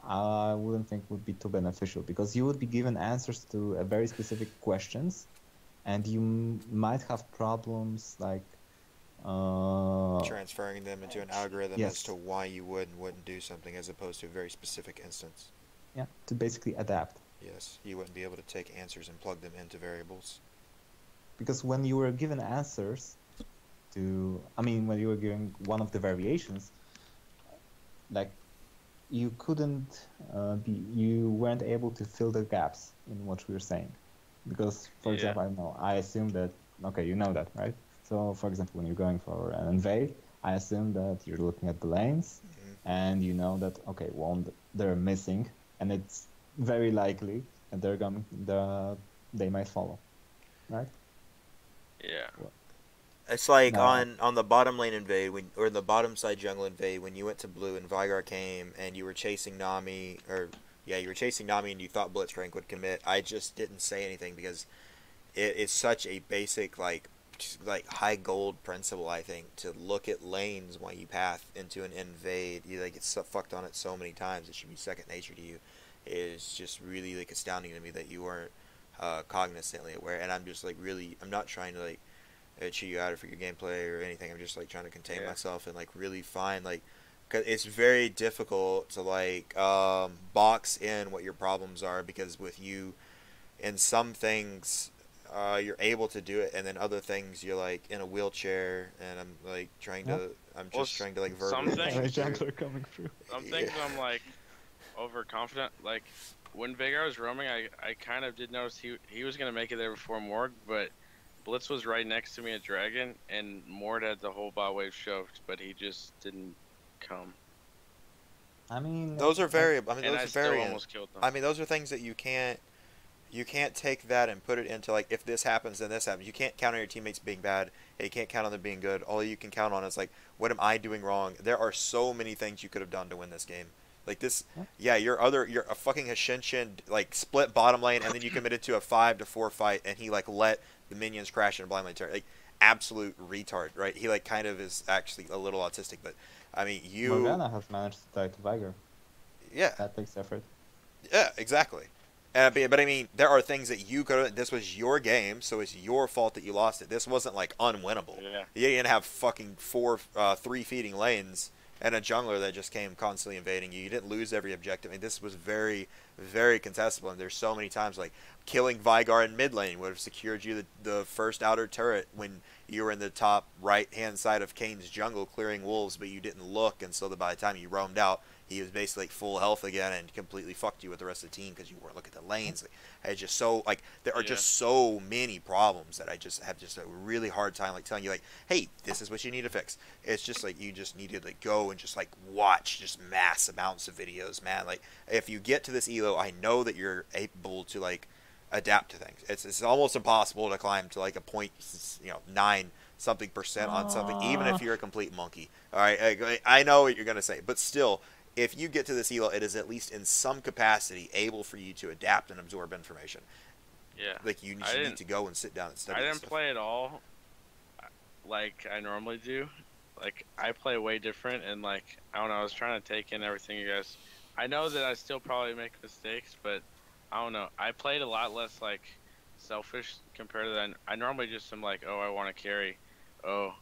I wouldn't think would be too beneficial, because you would be given answers to a very specific questions, and you might have problems like transferring them into an algorithm as to why you would and wouldn't do something, as opposed to a very specific instance. Yeah, to basically adapt. Yes, you wouldn't be able to take answers and plug them into variables. Because when you were given answers, to. I mean, when you were giving one of the variations, like you couldn't you weren't able to fill the gaps in what we were saying, because, for Yeah. example, I don't know. I assume that okay, you know that, right? So, for example, when you're going for an invade, I assume that you're looking at the lanes, and you know that okay, well, they're missing, and it's very likely that they might follow, right? Yeah. It's like Now, on the bottom lane invade or the bottom side jungle invade when you went to blue and Vigar came and you were chasing Nami you were chasing Nami and you thought Blitzcrank would commit. I just didn't say anything because it is such a basic like high gold principle, I think, to look at lanes when you path into an invade. You like get fucked on it so many times it should be second nature to you. It is just really like astounding to me that you weren't cognizantly aware. And I'm just like really I'm not trying to like cheat you out for your gameplay or anything. I'm just like trying to contain myself and like really find like, cause it's very difficult to like box in what your problems are, because with you in some things you're able to do it, and then other things you're like in a wheelchair, and I'm like trying to I'm just trying to like verbally some push things- you jungler coming through. Some things I'm like overconfident. Like when Veigar was roaming, I kind of did notice he was gonna make it there before Morg, but Blitz was right next to me at Dragon, and Mord had the whole bot wave shoved, but he just didn't come. I mean, those are very I mean And those I are still very almost killed them. I mean those are things that you can't take that and put it into like if this happens then this happens. You can't count on your teammates being bad. You can't count on them being good. All you can count on is like what am I doing wrong? There are so many things you could have done to win this game. Like this, you're a fucking Hashinshin like split bottom lane, and then you committed to a 5-4 fight, and he like let the minions crash in a blind lane turret. Like absolute retard, right? He like kind of is actually a little autistic, but I mean Morgana has managed to die to Viger. yeah, That takes effort. yeah, exactly. But I mean, there are things that you could. This was your game, so it's your fault that you lost it. This wasn't like unwinnable. Yeah. You didn't have fucking 3 feeding lanes and a jungler that just came constantly invading you. You didn't lose every objective. I mean, this was very, very contestable. And there's so many times like killing Vigar in mid lane would have secured you the first outer turret when you were in the top right hand side of Kayne's jungle clearing wolves, but you didn't look, and so by the time you roamed out, he was basically like full health again and completely fucked you with the rest of the team because you weren't looking at the lanes. It's just so like there are just so many problems that I just have just a really hard time like telling you like, hey, this is what you need to fix. It's just like you just need to like go and just like watch just mass amounts of videos, man. Like if you get to this elo, I know that you're able to like adapt to things. It's almost impossible to climb to like a point 9 something percent on something, even if you're a complete monkey. All right, I know what you're gonna say, but still, if you get to this elo, it is at least in some capacity able for you to adapt and absorb information. Yeah. Like you just need to go and sit down and study. I didn't play at all like I normally do. Like I play way different, and like I don't know. I was trying to take in everything you guys. I know that I still probably make mistakes, but I don't know. I played a lot less like selfish compared to that. I normally just am like, oh, I want to carry, oh,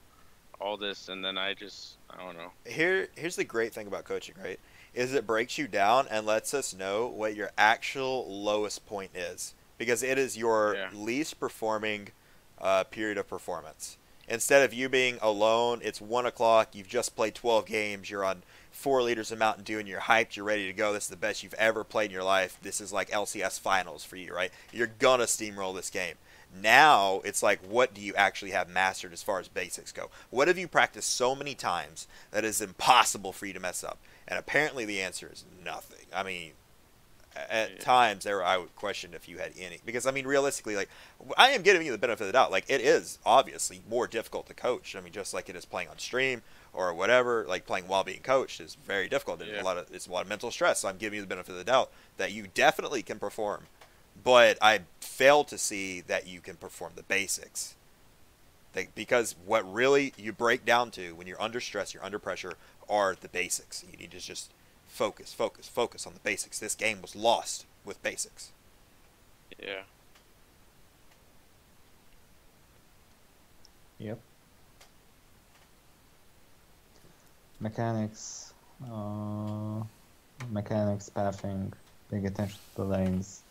all this, and then I don't know. Here's the great thing about coaching, right? Is it breaks you down and lets us know what your actual lowest point is, because it is your least performing period of performance. Instead of you being alone, it's 1 o'clock, you've just played 12 games, you're on 4 liters of Mountain Dew, and you're hyped, you're ready to go. This is the best you've ever played in your life. This is like LCS finals for you, right? You're gonna steamroll this game. Now it's like, what do you actually have mastered as far as basics go? What have you practiced so many times that is impossible for you to mess up? And apparently the answer is nothing. I mean, at times there I would question if you had any, because I mean realistically, like I am giving you the benefit of the doubt. Like it is obviously more difficult to coach. I mean, just like it is playing on stream or whatever. Like playing while being coached is very difficult. It's a lot of mental stress. So I'm giving you the benefit of the doubt that you definitely can perform. But I fail to see that you can perform the basics. Because what really you break down to when you're under stress, you're under pressure, are the basics. You need to just focus on the basics. This game was lost with basics. Yeah. Yep. Mechanics, pathing, paying attention to the lanes.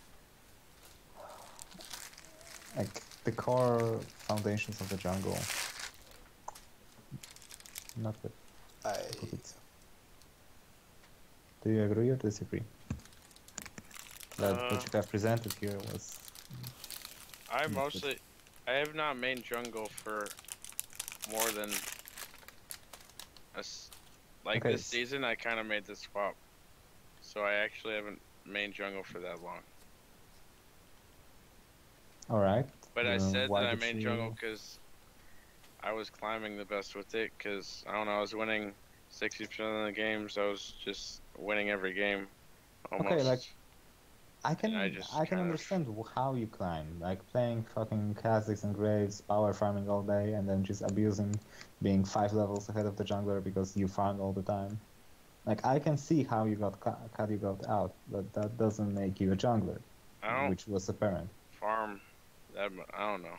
Like the core foundations of the jungle not good. I Because do you agree or disagree? That what you have presented here was I not good. mostly, I have not main jungle for more than like Okay, this season. I kind of made the swap, so I actually haven't main jungle for that long. all right. But I said Why that I did main jungle you? because I was climbing the best with it. Because I don't know, I was winning 60% of the games. I was just winning every game Okay, like almost, I and I can just I can kind of understand how you climb, like playing fucking Kha'Zix and Graves, power farming all day, and then just abusing being 5 levels ahead of the jungler because you farmed all the time. Like I can see how you got how you got out, but that doesn't make you a jungler, I don't which was apparent. farm that. I don't know.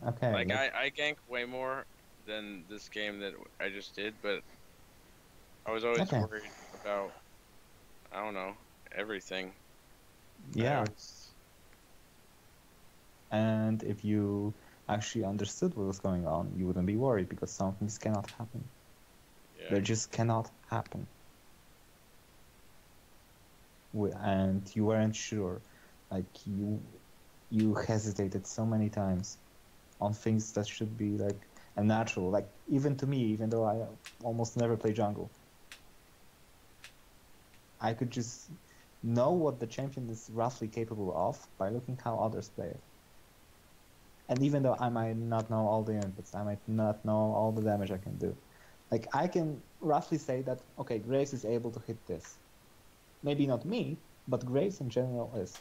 Okay, Like like I gank way more than this game that I just did, but I was always okay, worried about, I don't know, everything. I yeah. always And if you actually understood what was going on, you wouldn't be worried because some things cannot happen. yeah. They just cannot happen. And you weren't sure, like you hesitated so many times on things that should be like a natural. Like even to me, even though I almost never play jungle, I could just know what the champion is roughly capable of by looking how others play it. And even though I might not know all the inputs, I might not know all the damage I can do. Like I can roughly say that okay, Graves is able to hit this. Maybe not me, but Graves in general is.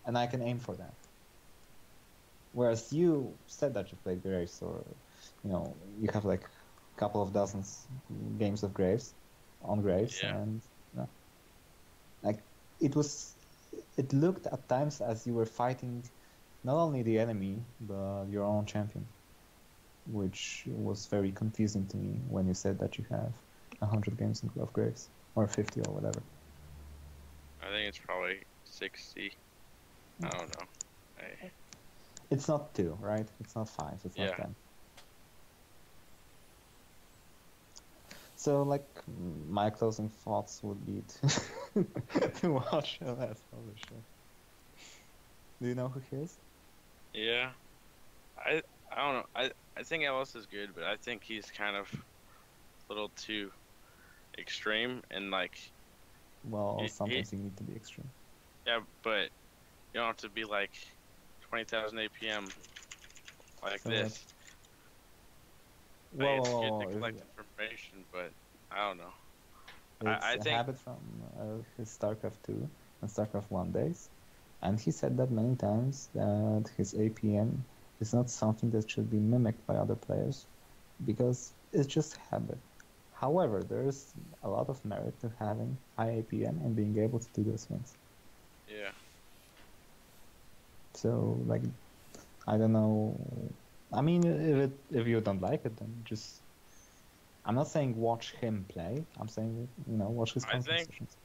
And I can aim for that. Whereas you said that you played Graves, or you have like a couple of dozens games of Graves on Graves, Yeah. and like it was, it looked at times as you were fighting not only the enemy but your own champion, which was very confusing to me when you said that you have 100 games of Graves or 50 or whatever. I think it's probably 60. I don't know. I, It's not 2, right? It's not 5. It's not yeah. 10. So, like, my closing thoughts would be to watch LS Publisher. Do you know who he is? Yeah. I don't know. I think Ellis is good, but I think he's kind of a little too extreme and like Well, he sometimes you need to be extreme. yeah, but you don't have to be like 20,000 APM like So, like, this. Like it's good to whoa, collect information, but I don't know. it's I a think habit from his StarCraft 2 and StarCraft 1 days. And he said that many times that his APM is not something that should be mimicked by other players because it's just habit. However, there is a lot of merit to having high APM and being able to do those things. yeah. So, like, I don't know. I mean, if you don't like it, then just. I'm not saying watch him play. I'm saying watch his I content think sessions.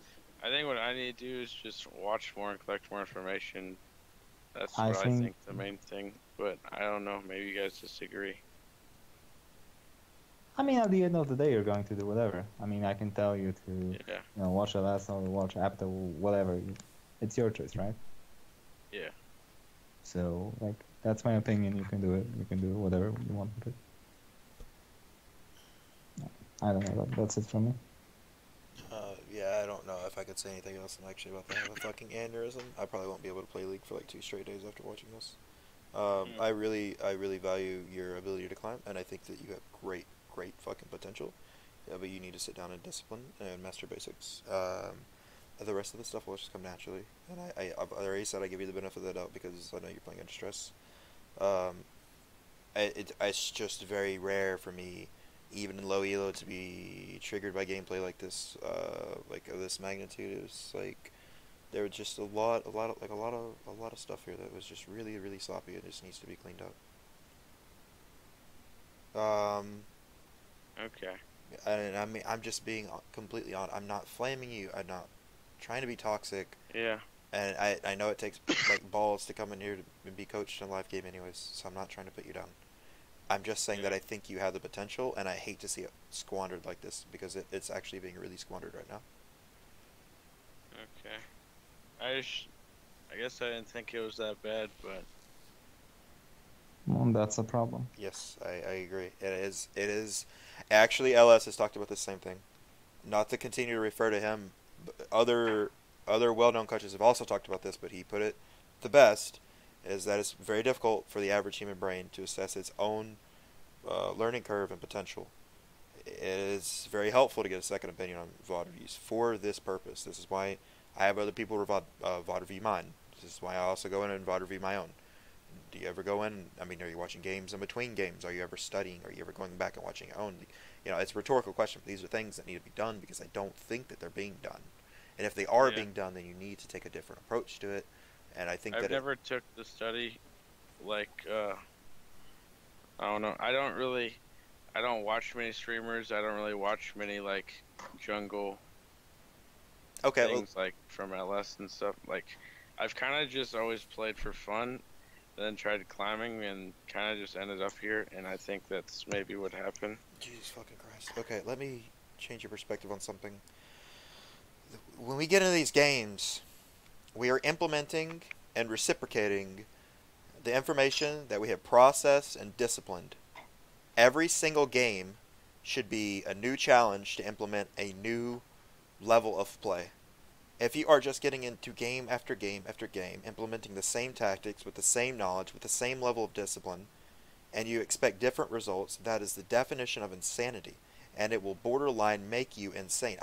I think what I need to do is just watch more and collect more information. That's I what I think. think the main thing. But I don't know. Maybe you guys disagree. I mean, at the end of the day, you're going to do whatever. I mean, I can tell you to, Yeah. watch LS or watch Apto, whatever. It's your choice, right? Yeah. So, like, that's my opinion. You can do it. You can do whatever you want with it. I don't know. That's it from me. Yeah, I don't know if I could say anything else. I'm actually about to have a fucking aneurysm. I probably won't be able to play League for like 2 straight days after watching this. Mm. I really value your ability to climb, and I think that you have great fucking potential. Yeah, but you need to sit down and discipline and master basics. The rest of the stuff will just come naturally. And I've already said I give you the benefit of the doubt because I know you're playing under stress. Um, it's just very rare for me, even in low elo, to be triggered by gameplay like this, like of this magnitude. It's like there was just a lot of stuff here that was just really sloppy. It just needs to be cleaned up. Okay. And I mean, I'm just being completely honest. I'm not flaming you. I'm not trying to be toxic. Yeah. And I know it takes like balls to come in here to be coached in a live game anyways. So I'm not trying to put you down. I'm just saying Yeah. that I think you have the potential, and I hate to see it squandered like this because it's actually being really squandered right now. Okay. I guess I didn't think it was that bad, but That's a problem. Yes, I agree. It is. It is. Actually, LS has talked about the same thing. Not to continue to refer to him, but other well-known coaches have also talked about this, but he put it the best, is that it's very difficult for the average human brain to assess its own learning curve and potential. It is very helpful to get a second opinion on VOD reviews for this purpose. This is why I have other people VOD review mine. This is why I also go in and VOD review my own. Do you ever go in? I mean, are you watching games in between games? Are you ever studying? Are you ever going back and watching your own? You know, it's a rhetorical question, but these are things that need to be done because I don't think that they're being done. And if they are yeah. being done, then you need to take a different approach to it. And I think I've that never took the study like I don't know. I don't watch many streamers. I don't really watch many like jungle okay, well, things like from LS and stuff. Like I've kind of just always played for fun, then tried climbing and kind of just ended up here. And I think that's maybe what happened. Jesus fucking Christ. Okay, let me change your perspective on something. When we get into these games, we are implementing and reciprocating the information that we have processed and disciplined. Every single game should be a new challenge to implement a new level of play. If you are just getting into game after game after game, implementing the same tactics with the same knowledge, with the same level of discipline, and you expect different results, that is the definition of insanity. And it will borderline make you insane.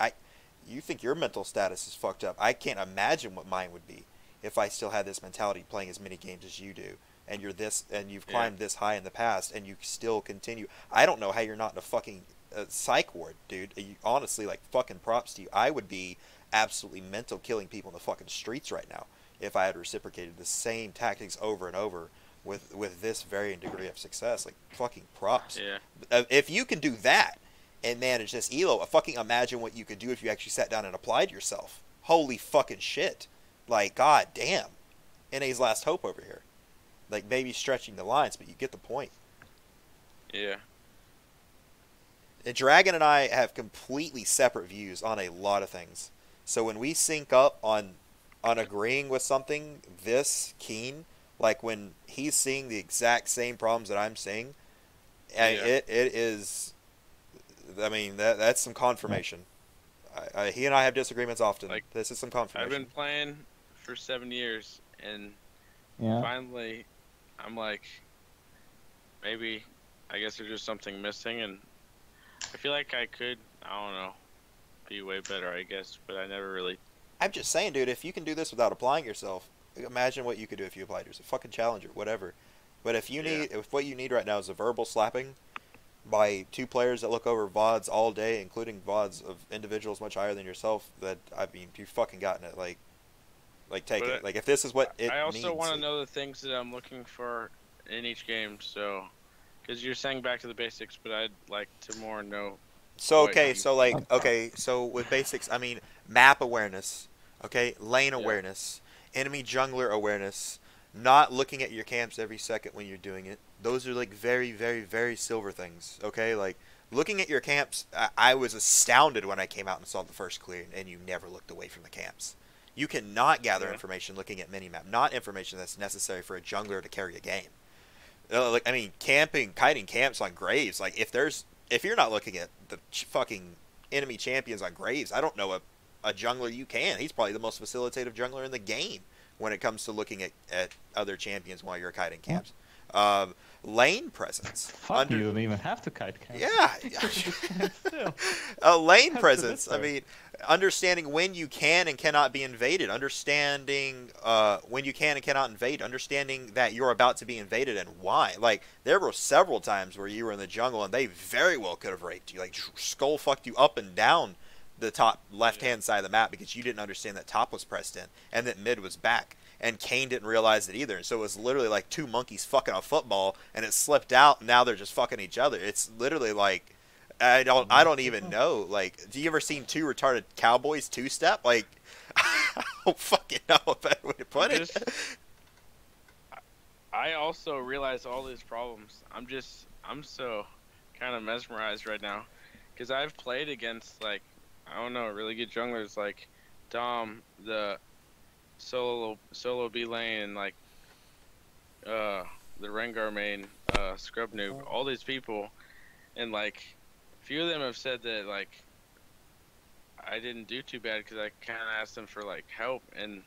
You think your mental status is fucked up. I can't imagine what mine would be if I still had this mentality playing as many games as you do. And you're this, and you've climbed this high in the past, and you still continue. I don't know how you're not in a fucking psych ward, dude. Honestly, like, fucking props to you. I would be absolutely mental killing people in the fucking streets right now if I had reciprocated the same tactics over and over with this varying degree of success. Like, fucking props. Yeah. If you can do that and manage this elo, fucking imagine what you could do if you actually sat down and applied yourself. Holy fucking shit. Like, god damn. NA's last hope over here. Like, maybe stretching the lines, but you get the point. Yeah. And Dragon and I have completely separate views on a lot of things. So when we sync up on agreeing with something this keen, like when he's seeing the exact same problems that I'm seeing, it is, I mean, that's some confirmation. He and I have disagreements often. Like, this is some confirmation. I've been playing for 7 years, and finally, I'm like, maybe, I guess there's just something missing, and I feel like I could, I don't know, be way better, I guess, but I never really. I'm just saying, dude, if you can do this without applying yourself, imagine what you could do if you applied yourself. Fucking challenger, whatever. But if you need, if what you need right now is a verbal slapping by two players that look over VODs all day, including VODs of individuals much higher than yourself, that, I mean, you've fucking gotten it. Like take it. Like, if this is what it I also want to needs, know the things that I'm looking for in each game, so, because you're saying back to the basics, but I'd like to more know. So, okay, so, like, okay, so with basics, I mean, map awareness, okay, lane awareness, enemy jungler awareness, not looking at your camps every second when you're doing it. Those are, like, very, very, very silver things, okay? Like, looking at your camps, I was astounded when I came out and saw the first clear, and you never looked away from the camps. You cannot gather information looking at minimap, not information that's necessary for a jungler to carry a game. Like, I mean, kiting camps on Graves, like, if you're not looking at the fucking enemy champions on Graves, I don't know a jungler you can. He's probably the most facilitative jungler in the game when it comes to looking at other champions while you're kiting camps. Lane presence. You don't even have to kite camp. Yeah. Lane presence. I mean, understanding when you can and cannot be invaded. Understanding when you can and cannot invade. Understanding that you're about to be invaded and why. Like, there were several times where you were in the jungle and they very well could have raped you. Like, skull fucked you up and down the top left-hand side of the map because you didn't understand that top was pressed in and that mid was back. And Kayne didn't realize it either. And so it was literally like two monkeys fucking a football, and it slipped out, and now they're just fucking each other. It's literally like, I don't even know. Like, do you ever seen two retarded cowboys two-step? Like, I don't fucking know a better way to put it. I also realize all these problems. I'm just I'm so kind of mesmerized right now, because I've played against like I don't know really good junglers like Dom, the solo B lane, and like the Rengar main, Scrub Noob, all these people, and like a few of them have said that like I didn't do too bad because I kind of asked them for like help and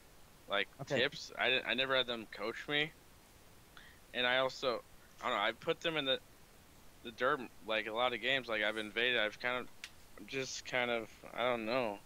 like tips. I never had them coach me, and I also I don't know, I put them in the dirt like a lot of games. Like I've invaded. I'm just kind of I don't know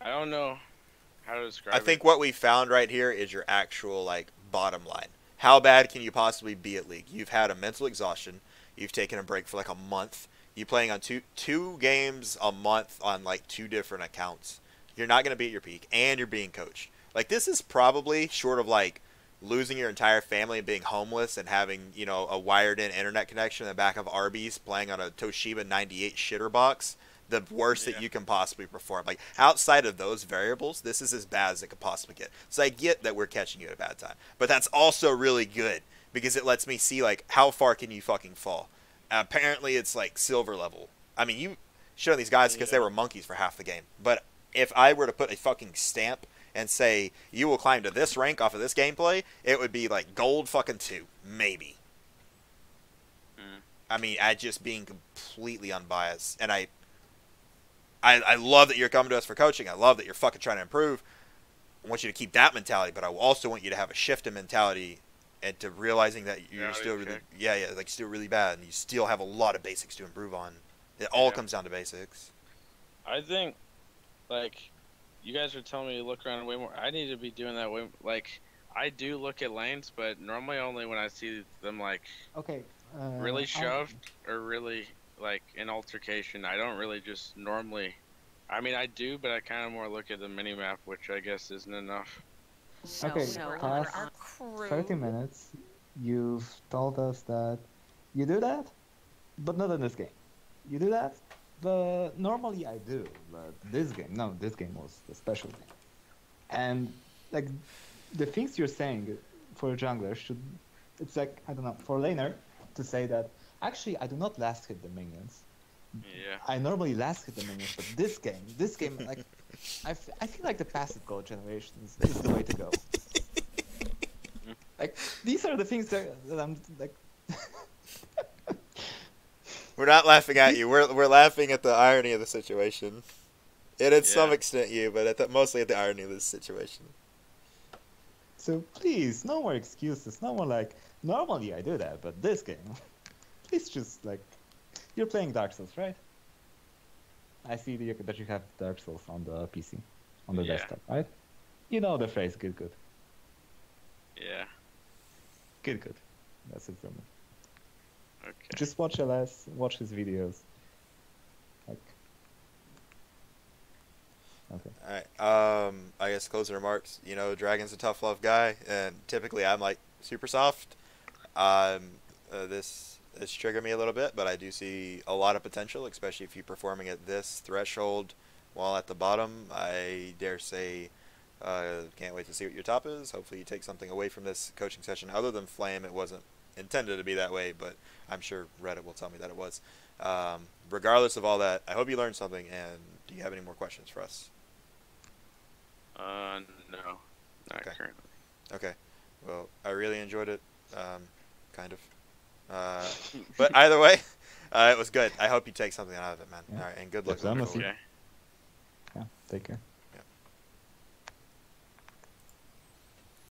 how to describe I it. think what we found right here is your actual like bottom line. How bad can you possibly be at League? You've had a mental exhaustion. You've taken a break for like a month. You playing on two games a month on like two different accounts. You're not gonna be at your peak, and you're being coached. Like this is probably short of like losing your entire family and being homeless and having a wired in internet connection in the back of Arby's playing on a Toshiba 98 shitter box. The worst that you can possibly perform. Like outside of those variables, this is as bad as it could possibly get. So I get that we're catching you at a bad time, but that's also really good because it lets me see like how far can you fucking fall. Apparently, it's like silver level. I mean, you showing these guys because they were monkeys for half the game. But if I were to put a fucking stamp and say you will climb to this rank off of this gameplay, it would be like gold fucking 2, maybe. I mean, I just being completely unbiased, and I love that you're coming to us for coaching. I love that you're fucking trying to improve. I want you to keep that mentality, but I also want you to have a shift in mentality and to realizing that you're still really, like still really bad, and you still have a lot of basics to improve on. It all comes down to basics. I think, like, you guys are telling me to look around way more. I need to be doing that way. Like, I do look at lanes, but normally only when I see them like really shoved or really like in altercation. I don't really just normally. I mean, I do, but I kind of more look at the mini map, which I guess isn't enough. Past 30 minutes, you've told us that you do that, but not in this game. You do that, but normally I do, but this game was a special game. And like the things you're saying for a jungler it's like, I don't know, for a laner to say that actually I do not last hit the minions. Yeah. I normally last hit the minions, but this game, like, I feel like the passive gold generation is the way to go. Like, these are the things that I'm like. We're not laughing at you. We're laughing at the irony of the situation. And at some extent you, but mostly at the irony of this situation. So please, no more excuses. No more like, normally I do that, but this game, please just like, you're playing Dark Souls, right? I see that you have Dark Souls on the PC, on the desktop, right? You know the phrase, good. Yeah. Good. That's it from me. Okay. Just watch LS, watch his videos. Like. Okay. Alright, I guess closing remarks. Dragon's a tough love guy, and typically I'm like super soft. This triggered me a little bit, but I do see a lot of potential, especially if you're performing at this threshold while at the bottom. I dare say, can't wait to see what your top is. Hopefully you take something away from this coaching session other than Flame. It wasn't intended to be that way, but I'm sure Reddit will tell me that it was. Regardless of all that, I hope you learned something, and do you have any more questions for us? No, not currently. Okay. Well, I really enjoyed it. Kind of. But either way, it was good. I hope you take something out of it, man. Yeah. All right, and good luck. Okay. Yeah, take care.